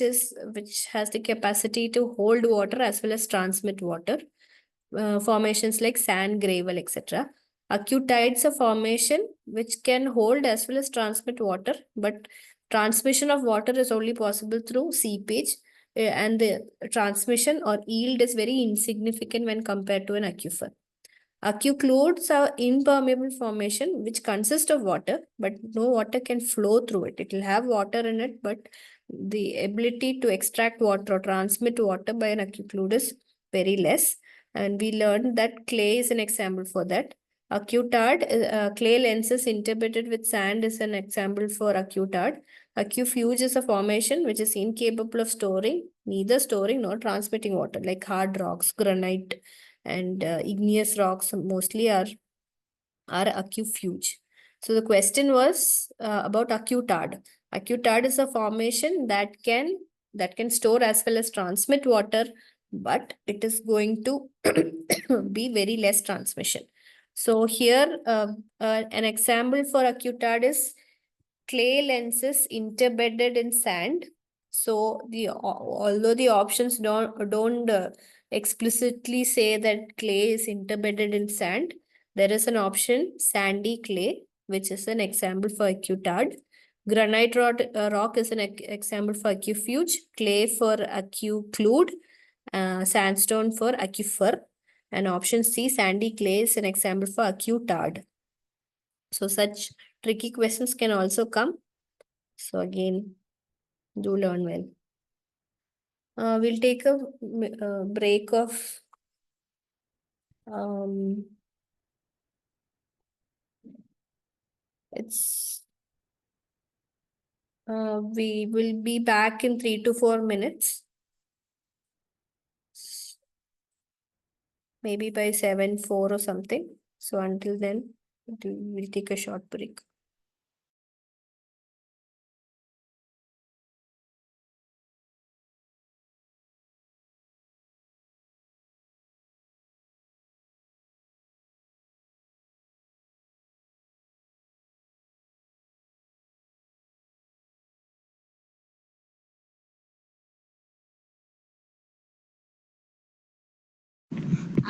has the capacity to hold water as well as transmit water. Formations like sand, gravel, etc. Acutides are formation which can hold as well as transmit water, but transmission of water is only possible through seepage, and the transmission or yield is very insignificant when compared to an aquifer. Aquicludes are impermeable formation which consist of water, but no water can flow through it. It will have water in it, but the ability to extract water or transmit water by an aquiclude is very less. And we learned that clay is an example for that. Acutard, clay lenses interbedded with sand is an example for acutard. Aquifuge is a formation which is incapable of neither storing nor transmitting water, like hard rocks, granite, and igneous rocks mostly are aquefuge. So the question was about acutard. Acutard is a formation that can store as well as transmit water, but it is going to be very less transmission. So here an example for acutard is clay lenses interbedded in sand. So although the options don't explicitly say that clay is interbedded in sand, there is an option sandy clay, which is an example for acutard. Granite rock is an example for aquifuge, clay for aquiclude, sandstone for aquifer, and option C, sandy clay, is an example for acutard. So such tricky questions can also come. So again, do learn well. We'll take a break of um, it's we will be back in 3 to 4 minutes, maybe by 7:04 or something. So until then, we'll take a short break.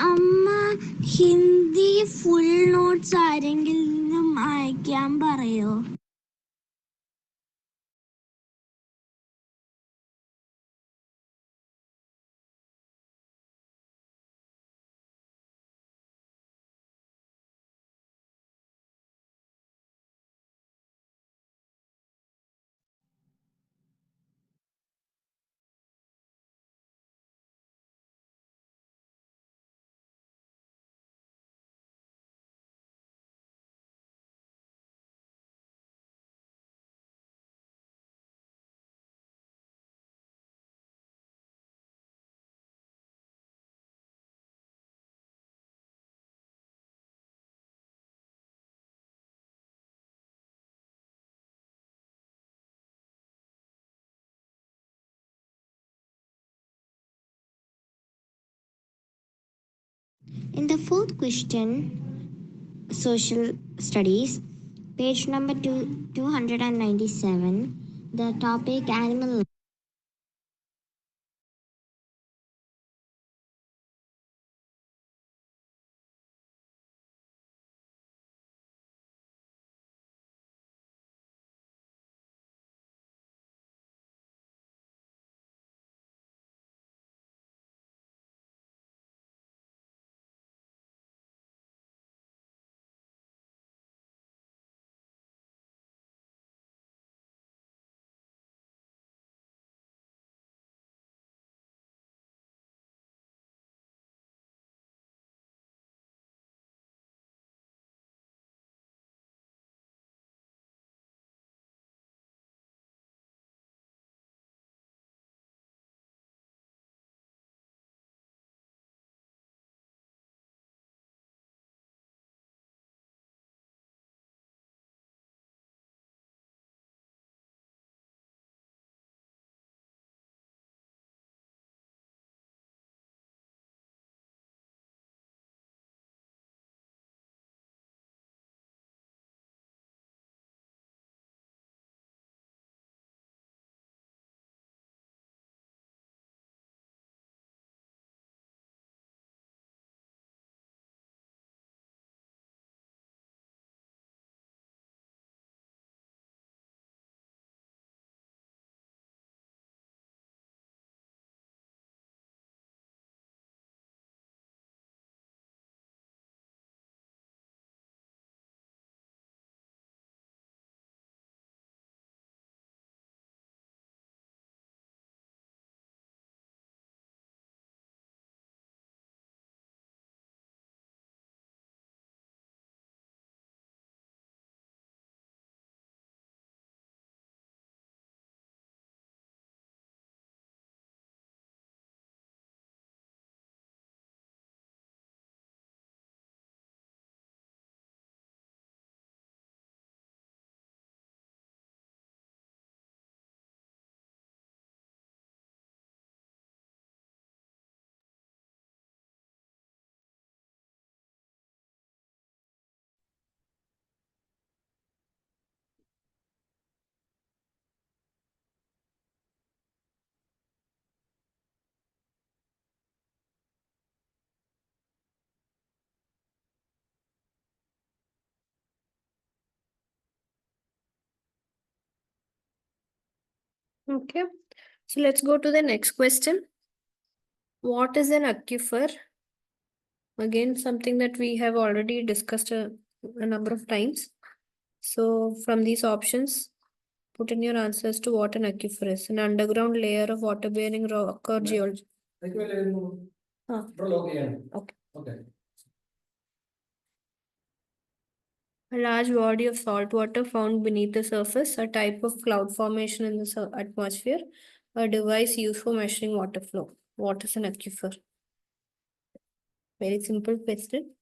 അമ്മ Hindi full notes ആരെങ്കിലും അയക്കാൻ പറയോ? In the fourth question, social studies, page number 297, the topic animal Okay. So let's go to the next question. What is an aquifer? Again, something that we have already discussed a number of times. So from these options, put in your answers to what an aquifer is. An underground layer of water-bearing rock or geology. Okay. A large body of salt water found beneath the surface, a type of cloud formation in the atmosphere, a device used for measuring water flow. What is an aquifer? Very simple question.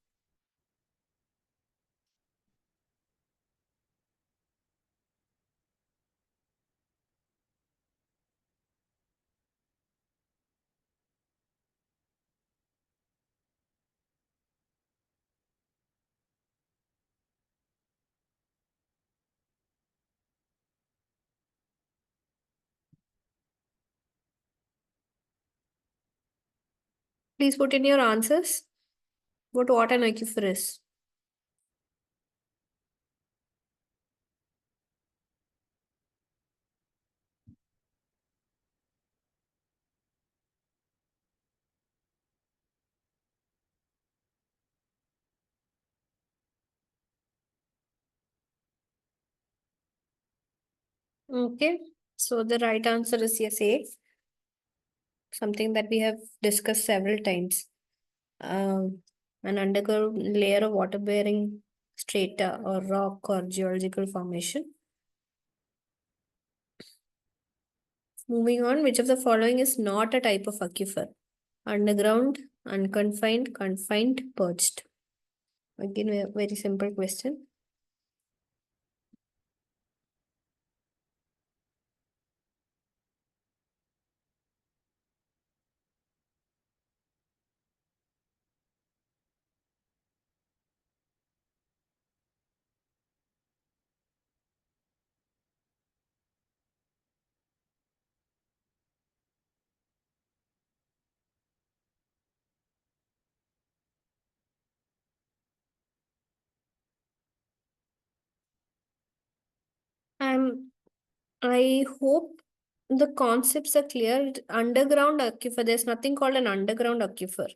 Please put in your answers. What an aquifer is. Okay. So the right answer is yes, A. Something that we have discussed several times. An underground layer of water bearing strata or rock or geological formation. Moving on, which of the following is not a type of aquifer? Underground, unconfined, confined, perched. Again, a very simple question. I hope the concepts are clear. Underground aquifer, there's nothing called an underground aquifer.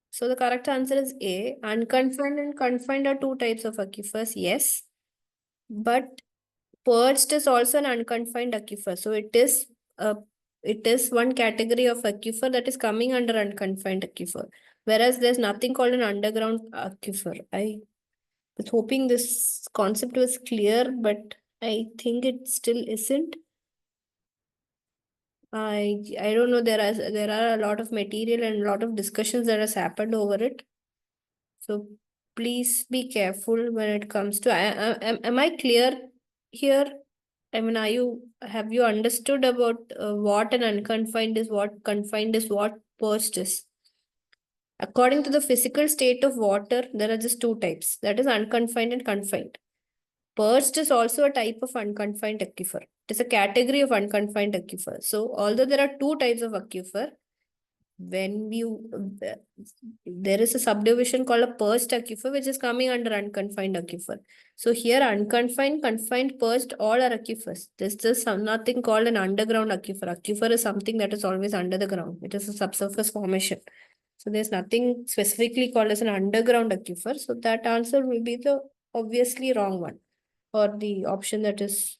So the correct answer is A. Unconfined and confined are two types of aquifers, yes. But perched is also an unconfined aquifer. So it is one category of aquifer that is coming under unconfined aquifer. Whereas there's nothing called an underground aquifer. I was hoping this concept was clear, but I think it still isn't. I don't know. There are a lot of material and a lot of discussions that has happened over it. So please be careful when it comes to. Am I clear here? I mean, have you understood about what an unconfined is, what confined is, what perched is? According to the physical state of water, there are just two types. That is unconfined and confined. Perched is also a type of unconfined aquifer. It is a category of unconfined aquifer. So although there are two types of aquifer, when there is a subdivision called a perched aquifer, which is coming under unconfined aquifer. So here unconfined, confined, perched, all are aquifers. There's just nothing called an underground aquifer. Aquifer is something that is always under the ground. It is a subsurface formation. So there's nothing specifically called as an underground aquifer. So that answer will be the obviously wrong one, or the option that is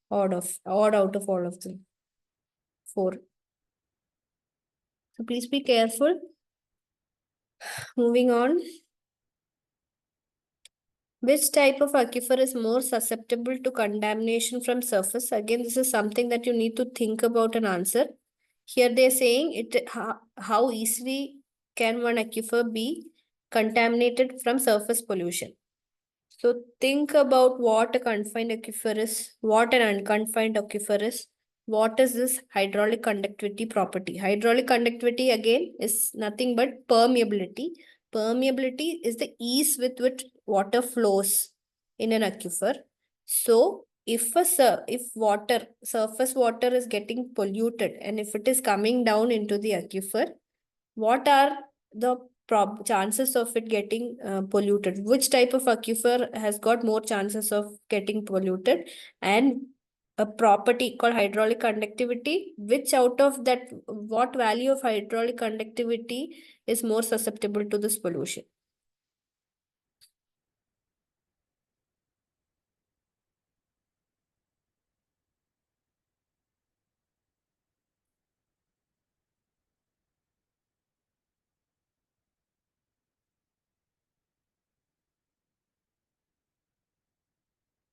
odd out of all of the four. So please be careful. Moving on. Which type of aquifer is more susceptible to contamination from surface? Again, this is something that you need to think about and answer. Here they're saying how easily can one aquifer be contaminated from surface pollution. So think about what a confined aquifer is, what an unconfined aquifer is, what is this hydraulic conductivity property. Hydraulic conductivity again is nothing but permeability. Permeability is the ease with which water flows in an aquifer. So if surface water is getting polluted and if it is coming down into the aquifer, what are the chances of it getting polluted? Which type of aquifer has got more chances of getting polluted? And a property called hydraulic conductivity, which out of that, what value of hydraulic conductivity is more susceptible to this pollution?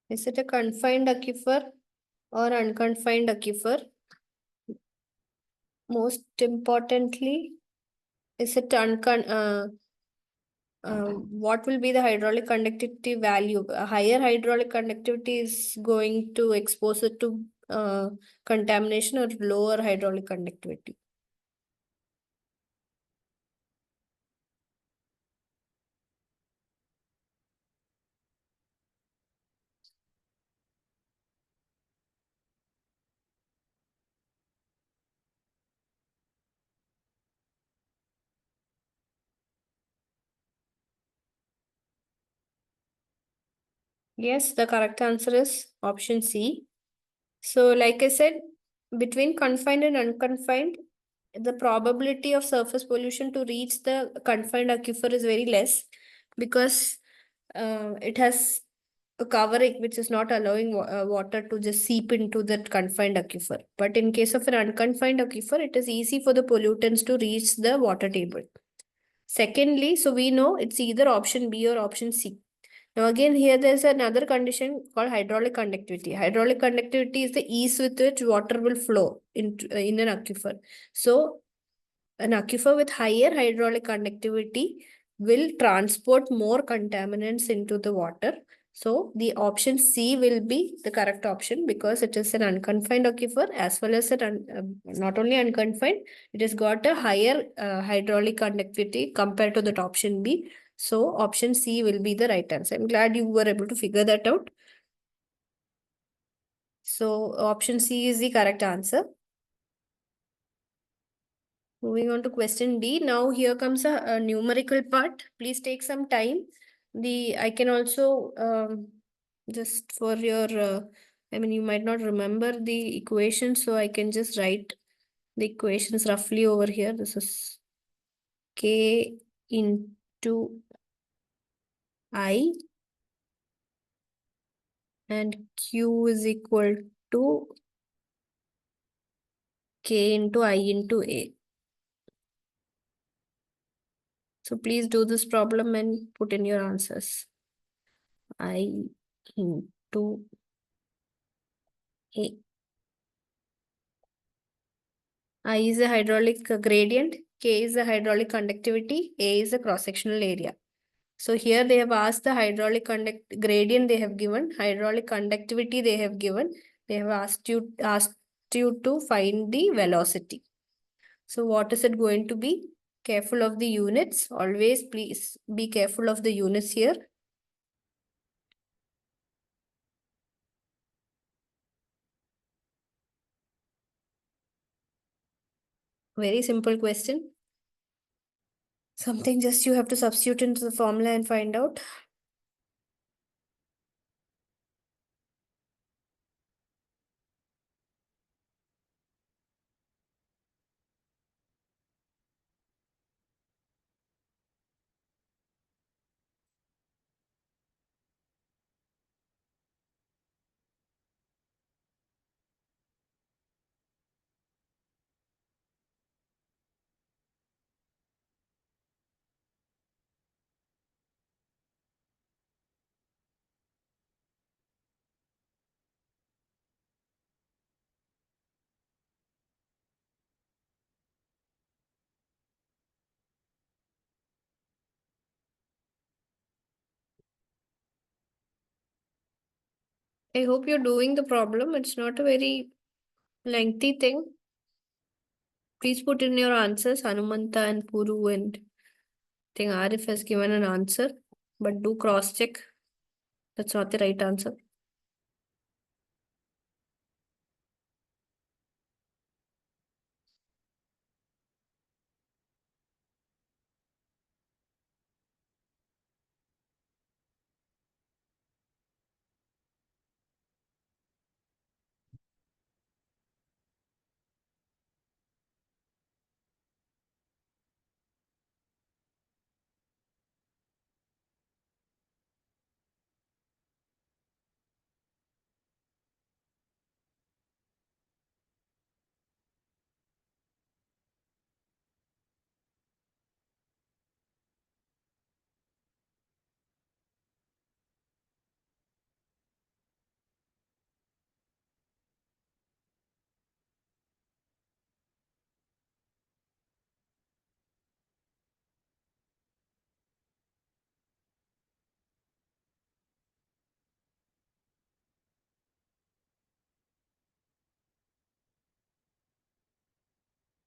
Is it a confined aquifer or unconfined aquifer? Most importantly, is it what will be the hydraulic conductivity value? A higher hydraulic conductivity is going to expose it to contamination, or lower hydraulic conductivity? Yes, the correct answer is option C. So, like I said, between confined and unconfined, the probability of surface pollution to reach the confined aquifer is very less, because it has a covering which is not allowing water to just seep into that confined aquifer. But in case of an unconfined aquifer, it is easy for the pollutants to reach the water table. Secondly, so we know it's either option B or option C. Now again, here there's another condition called hydraulic conductivity. Hydraulic conductivity is the ease with which water will flow in an aquifer. So an aquifer with higher hydraulic conductivity will transport more contaminants into the water. So the option C will be the correct option, because it is an unconfined aquifer, as well as not only unconfined, it has got a higher hydraulic conductivity compared to that option B. So option C will be the right answer. I'm glad you were able to figure that out. So option C is the correct answer. Moving on to question D. Now here comes a numerical part. Please take some time. I can also just for your I mean, you might not remember the equation, so I can just write the equations roughly over here. This is K into I, and Q is equal to K into I into A. So please do this problem and put in your answers. I into A. I is a hydraulic gradient, K is the hydraulic conductivity, A is the cross-sectional area. So here they have asked the hydraulic gradient they have given, hydraulic conductivity they have given. They have asked you to find the velocity. So what is it going to be? Careful of the units. Always please be careful of the units here. Very simple question. Something just you have to substitute into the formula and find out. I hope you're doing the problem. It's not a very lengthy thing. Please put in your answers. Hanumanta and Puru, and I think Arif has given an answer, but do cross check. That's not the right answer.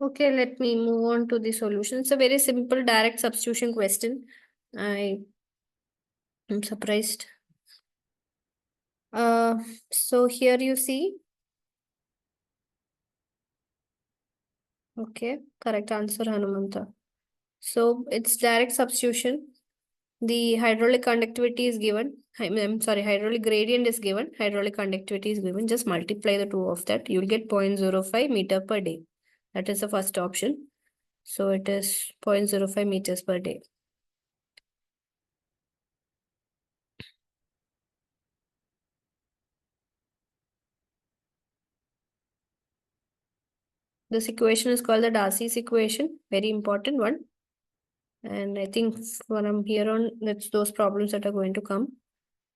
Okay, let me move on to the solution. It's a very simple direct substitution question. I am surprised. So here you see, okay, correct answer, Hanumanta. So it's direct substitution. The hydraulic conductivity is given. I'm sorry, hydraulic gradient is given. Hydraulic conductivity is given. Just multiply the two of that. You'll get 0.05 meter per day. That is the first option. So it is 0.05 meters per day. This equation is called the Darcy's equation. Very important one. And I think from here on, that's those problems that are going to come.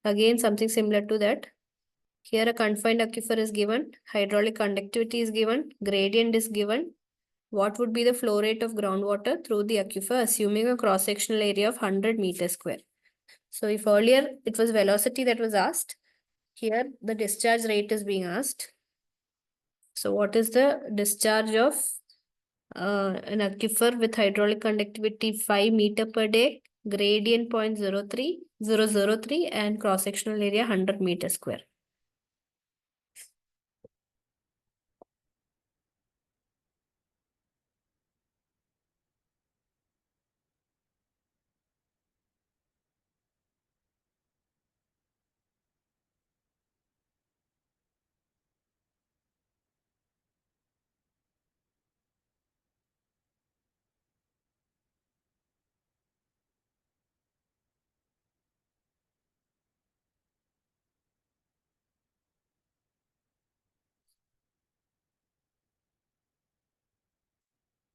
Again, something similar to that. Here a confined aquifer is given. Hydraulic conductivity is given. Gradient is given. What would be the flow rate of groundwater through the aquifer, assuming a cross-sectional area of 100 meters square? So if earlier it was velocity that was asked, here the discharge rate is being asked. So what is the discharge of an aquifer with hydraulic conductivity 5 meter per day, gradient 0.03003 and cross-sectional area 100 meters square?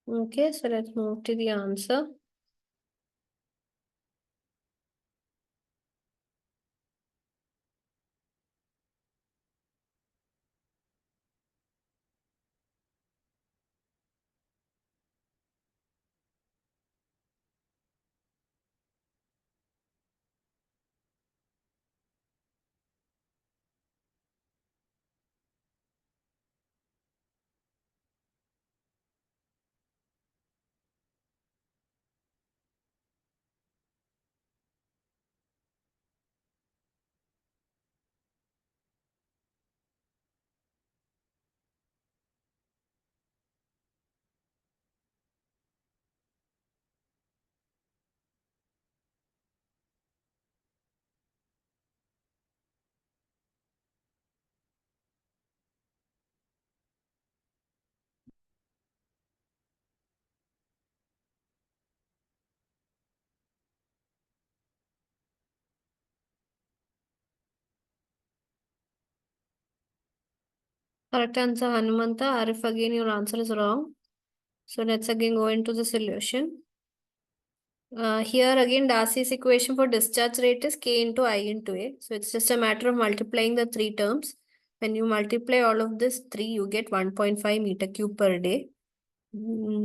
Okay, so let's move to the answer. Correct answer, Hanumanta. Arif, again, your answer is wrong. So let's again go into the solution. Here again, Darcy's equation for discharge rate is K into I into A. So it's just a matter of multiplying the three terms. When you multiply all of this three, you get 1.5 meter cube per day.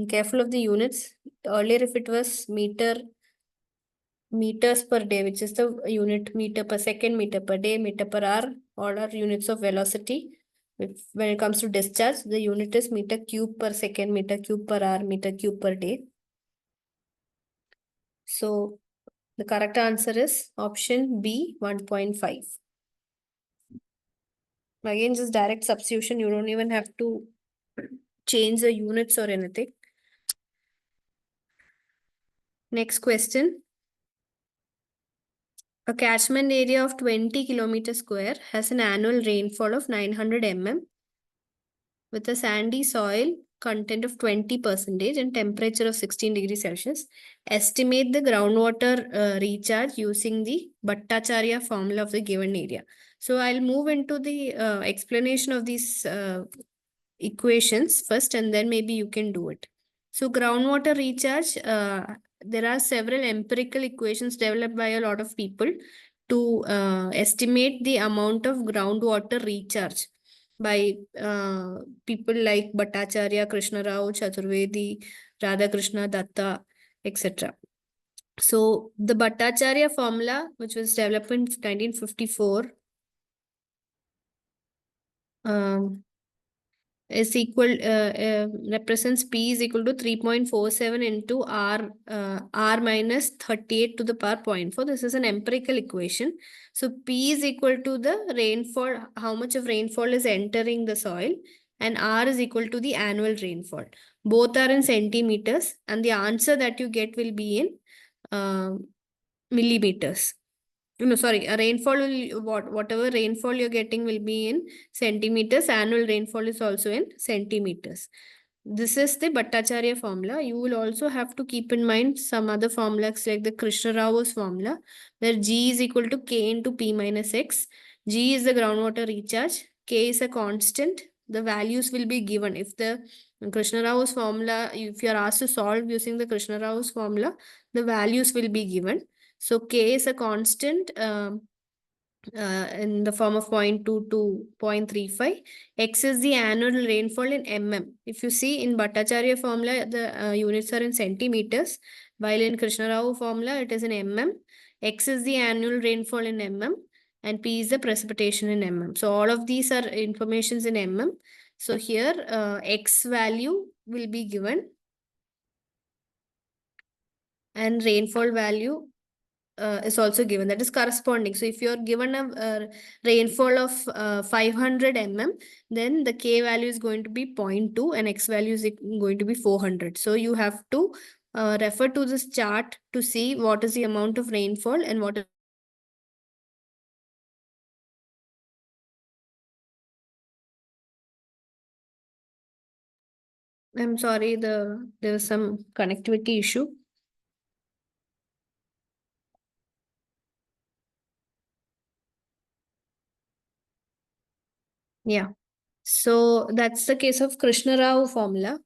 Careful of the units. Earlier, if it was meters per day, which is the unit meter per second, meter per day, meter per hour, all are units of velocity. When it comes to discharge, the unit is meter cube per second, meter cube per hour, meter cube per day. So the correct answer is option B, 1.5. Again, just direct substitution. You don't even have to change the units or anything. Next question. A catchment area of 20 kilometers square has an annual rainfall of 900 mm with a sandy soil content of 20% and temperature of 16 degrees Celsius. Estimate the groundwater recharge using the Bhattacharya formula of the given area. So I'll move into the explanation of these equations first, and then maybe you can do it. So groundwater recharge, there are several empirical equations developed by a lot of people to estimate the amount of groundwater recharge by people like Bhattacharya, Krishna Rao, Chaturvedi, Radhakrishna, Datta, etc. So the Bhattacharya formula, which was developed in 1954, is equal represents P is equal to 3.47 into R minus 38 to the power 0.4. This is an empirical equation. So P is equal to the rainfall, how much of rainfall is entering the soil, and R is equal to the annual rainfall. Both are in centimeters, and the answer that you get will be in millimeters. No, sorry, a rainfall will, whatever rainfall you're getting will be in centimeters. Annual rainfall is also in centimeters. This is the Bhattacharya formula. You will also have to keep in mind some other formulas like the Krishna Rao's formula, where G is equal to K into P minus X. G is the groundwater recharge. K is a constant. The values will be given. If the Krishna Rao's formula, if you are asked to solve using the Krishna Rao's formula, the values will be given. So K is a constant in the form of 0.2 to 0.35. X is the annual rainfall in mm. If you see in Bhattacharya formula, the units are in centimeters, while in Krishna Rao formula, it is in mm. X is the annual rainfall in mm, and P is the precipitation in mm. So all of these are informations in mm. So here X value will be given, and rainfall value is also given, that is corresponding. So if you're given a rainfall of 500 mm, then the K value is going to be 0.2 and X value is going to be 400. So you have to refer to this chart to see what is the amount of rainfall and what is. I'm sorry, there was some connectivity issue. Yeah. So that's the case of Krishna Rao formula.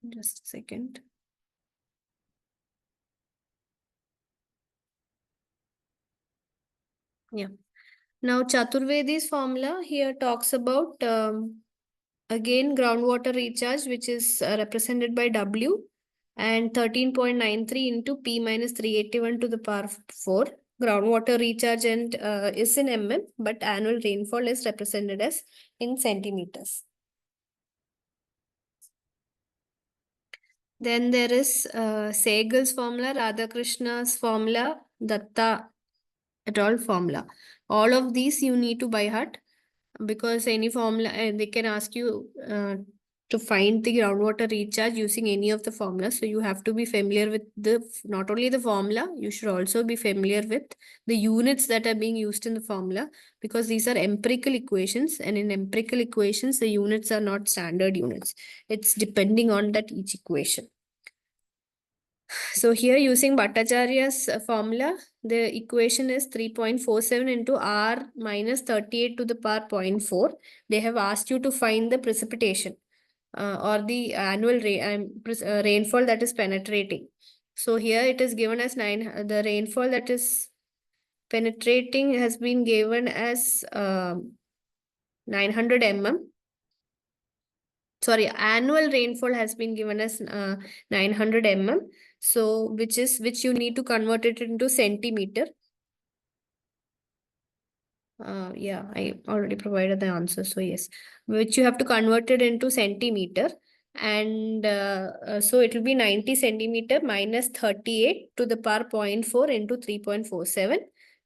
Just a second. Yeah. Now Chaturvedi's formula here talks about again groundwater recharge, which is represented by W, and 13.93 into P minus 381 to the power 4. Groundwater recharge and is in mm, but annual rainfall is represented as in centimeters. Then there is Segal's formula, Radhakrishna's formula, Datta et al. Formula. All of these you need to by heart, because any formula, they can ask you to find the groundwater recharge using any of the formulas. So you have to be familiar with not only the formula, you should also be familiar with the units that are being used in the formula, because these are empirical equations, and in empirical equations, the units are not standard units. It's depending on that each equation. So here using Bhattacharya's formula, the equation is 3.47 into R minus 38 to the power 0.4. They have asked you to find the precipitation or the annual rainfall that is penetrating. So here it is given as the rainfall that is penetrating has been given as 900 mm. Sorry, annual rainfall has been given as 900 mm. So which you need to convert it into centimeter. Yeah, I already provided the answer. So yes, which you have to convert it into centimeter. And so it will be 90 centimeter minus 38 to the power 0.4 into 3.47,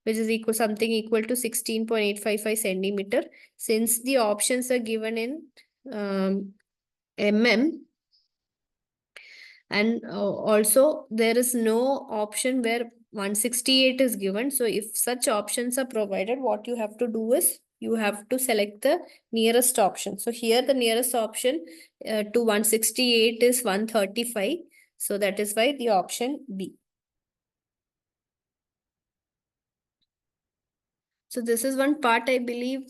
which is something equal to 16.855 centimeter. Since the options are given in mm, and also there is no option where 168 is given. So if such options are provided, what you have to do is you have to select the nearest option. So here the nearest option to 168 is 135. So that is why the option B. So this is one part, I believe,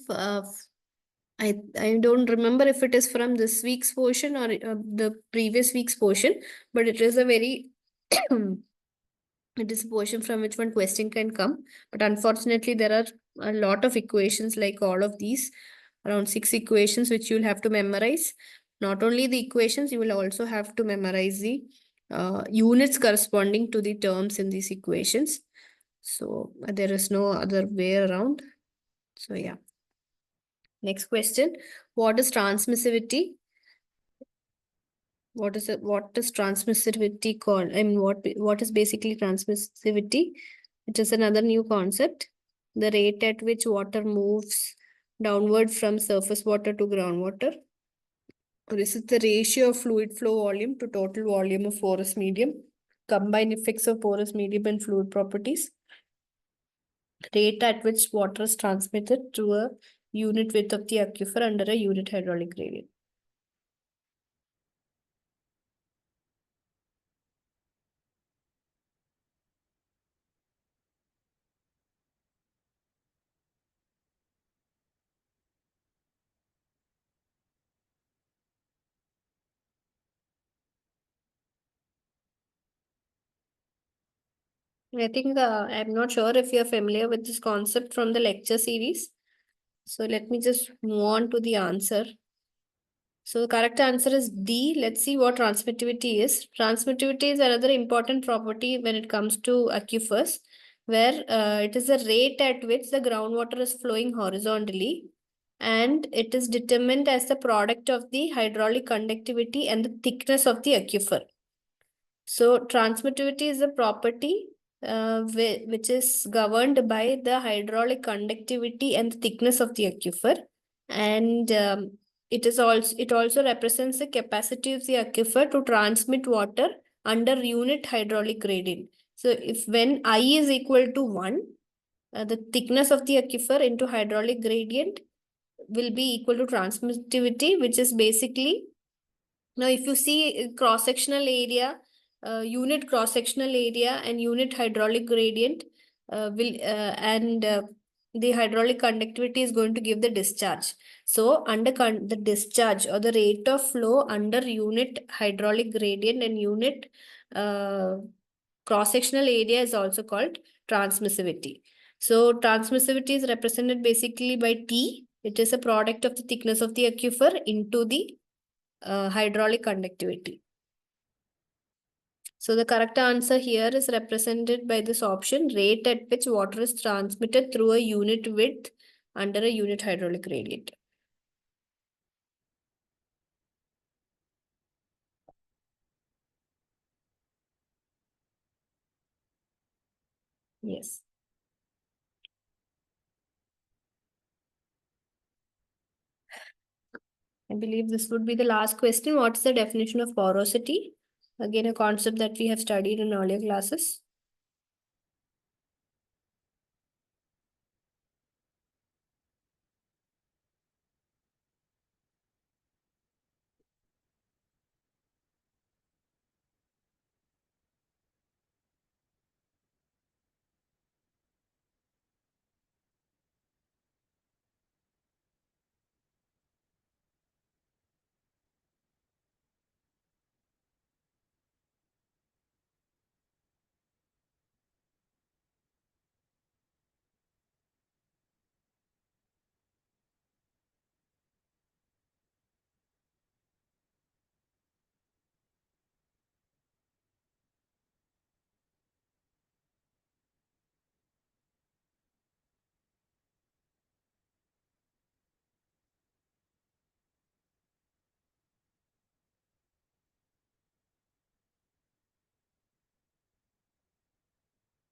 I don't remember if it is from this week's portion or the previous week's portion, but it is a very it is a portion from which one question can come. But unfortunately, there are a lot of equations like all of these, around 6 equations, which you'll have to memorize. Not only the equations, you will also have to memorize the units corresponding to the terms in these equations. So there is no other way around. So yeah. Next question. What is transmissivity? What is transmissivity called? I mean, what is basically transmissivity? It is another new concept. The rate at which water moves downward from surface water to groundwater. This is the ratio of fluid flow volume to total volume of porous medium. Combined effects of porous medium and fluid properties. Rate at which water is transmitted to a unit width of the aquifer under a unit hydraulic gradient. I think I'm not sure if you're familiar with this concept from the lecture series. So let me just move on to the answer. So the correct answer is D. Let's see what transmittivity is. Transmittivity is another important property when it comes to aquifers, where it is the rate at which the groundwater is flowing horizontally, and it is determined as the product of the hydraulic conductivity and the thickness of the aquifer. So transmittivity is a property which is governed by the hydraulic conductivity and the thickness of the aquifer, and it also represents the capacity of the aquifer to transmit water under unit hydraulic gradient. So if when I is equal to 1, the thickness of the aquifer into hydraulic gradient will be equal to transmittivity, which is basically, now if you see cross-sectional area, unit cross-sectional area and unit hydraulic gradient and the hydraulic conductivity is going to give the discharge. So under the discharge or the rate of flow under unit hydraulic gradient and unit cross-sectional area is also called transmissivity. So transmissivity is represented basically by T. It is a product of the thickness of the aquifer into the hydraulic conductivity. So the correct answer here is represented by this option, rate at which water is transmitted through a unit width under a unit hydraulic gradient. Yes. I believe this would be the last question. What's the definition of porosity? Again, a concept that we have studied in earlier classes.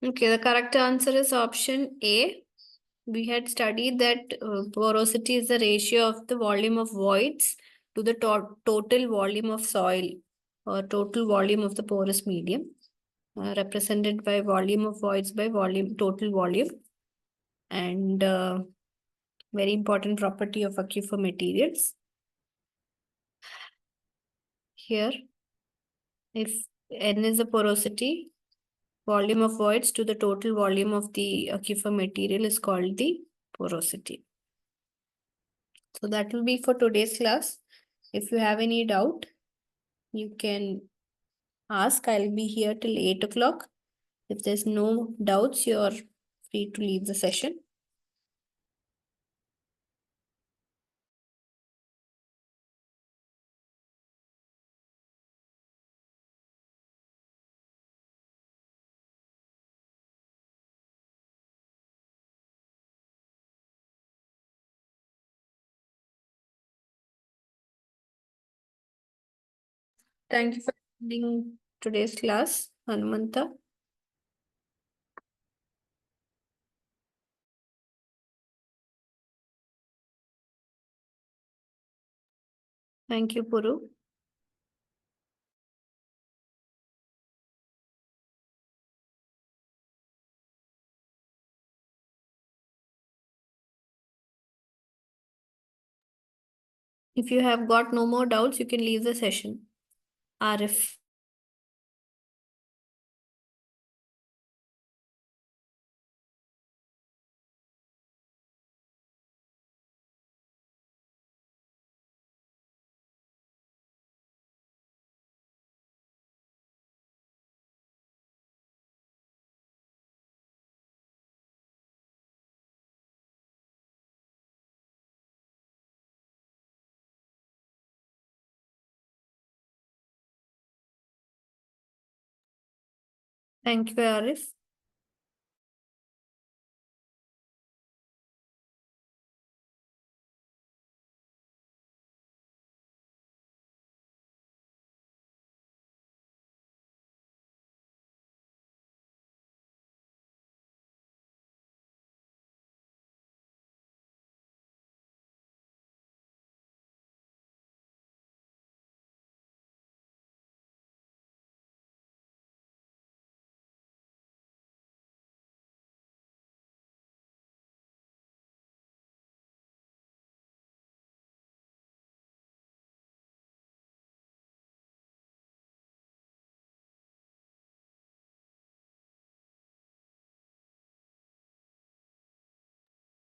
Okay, the correct answer is option A. We had studied that porosity is the ratio of the volume of voids to the total volume of soil or total volume of the porous medium, represented by volume of voids by volume, total volume, and very important property of aquifer materials. Here, if N is the porosity, volume of voids to the total volume of the aquifer material is called the porosity. So that will be for today's class. If you have any doubt, you can ask. I'll be here till 8 o'clock. If there's no doubts, you're free to leave the session. Thank you for attending today's class, Hanumanta. Thank you, Puru. If you have got no more doubts, you can leave the session. Arif. Thank you, Arif.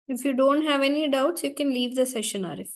If you don't have any doubts, you can leave the session, Arif.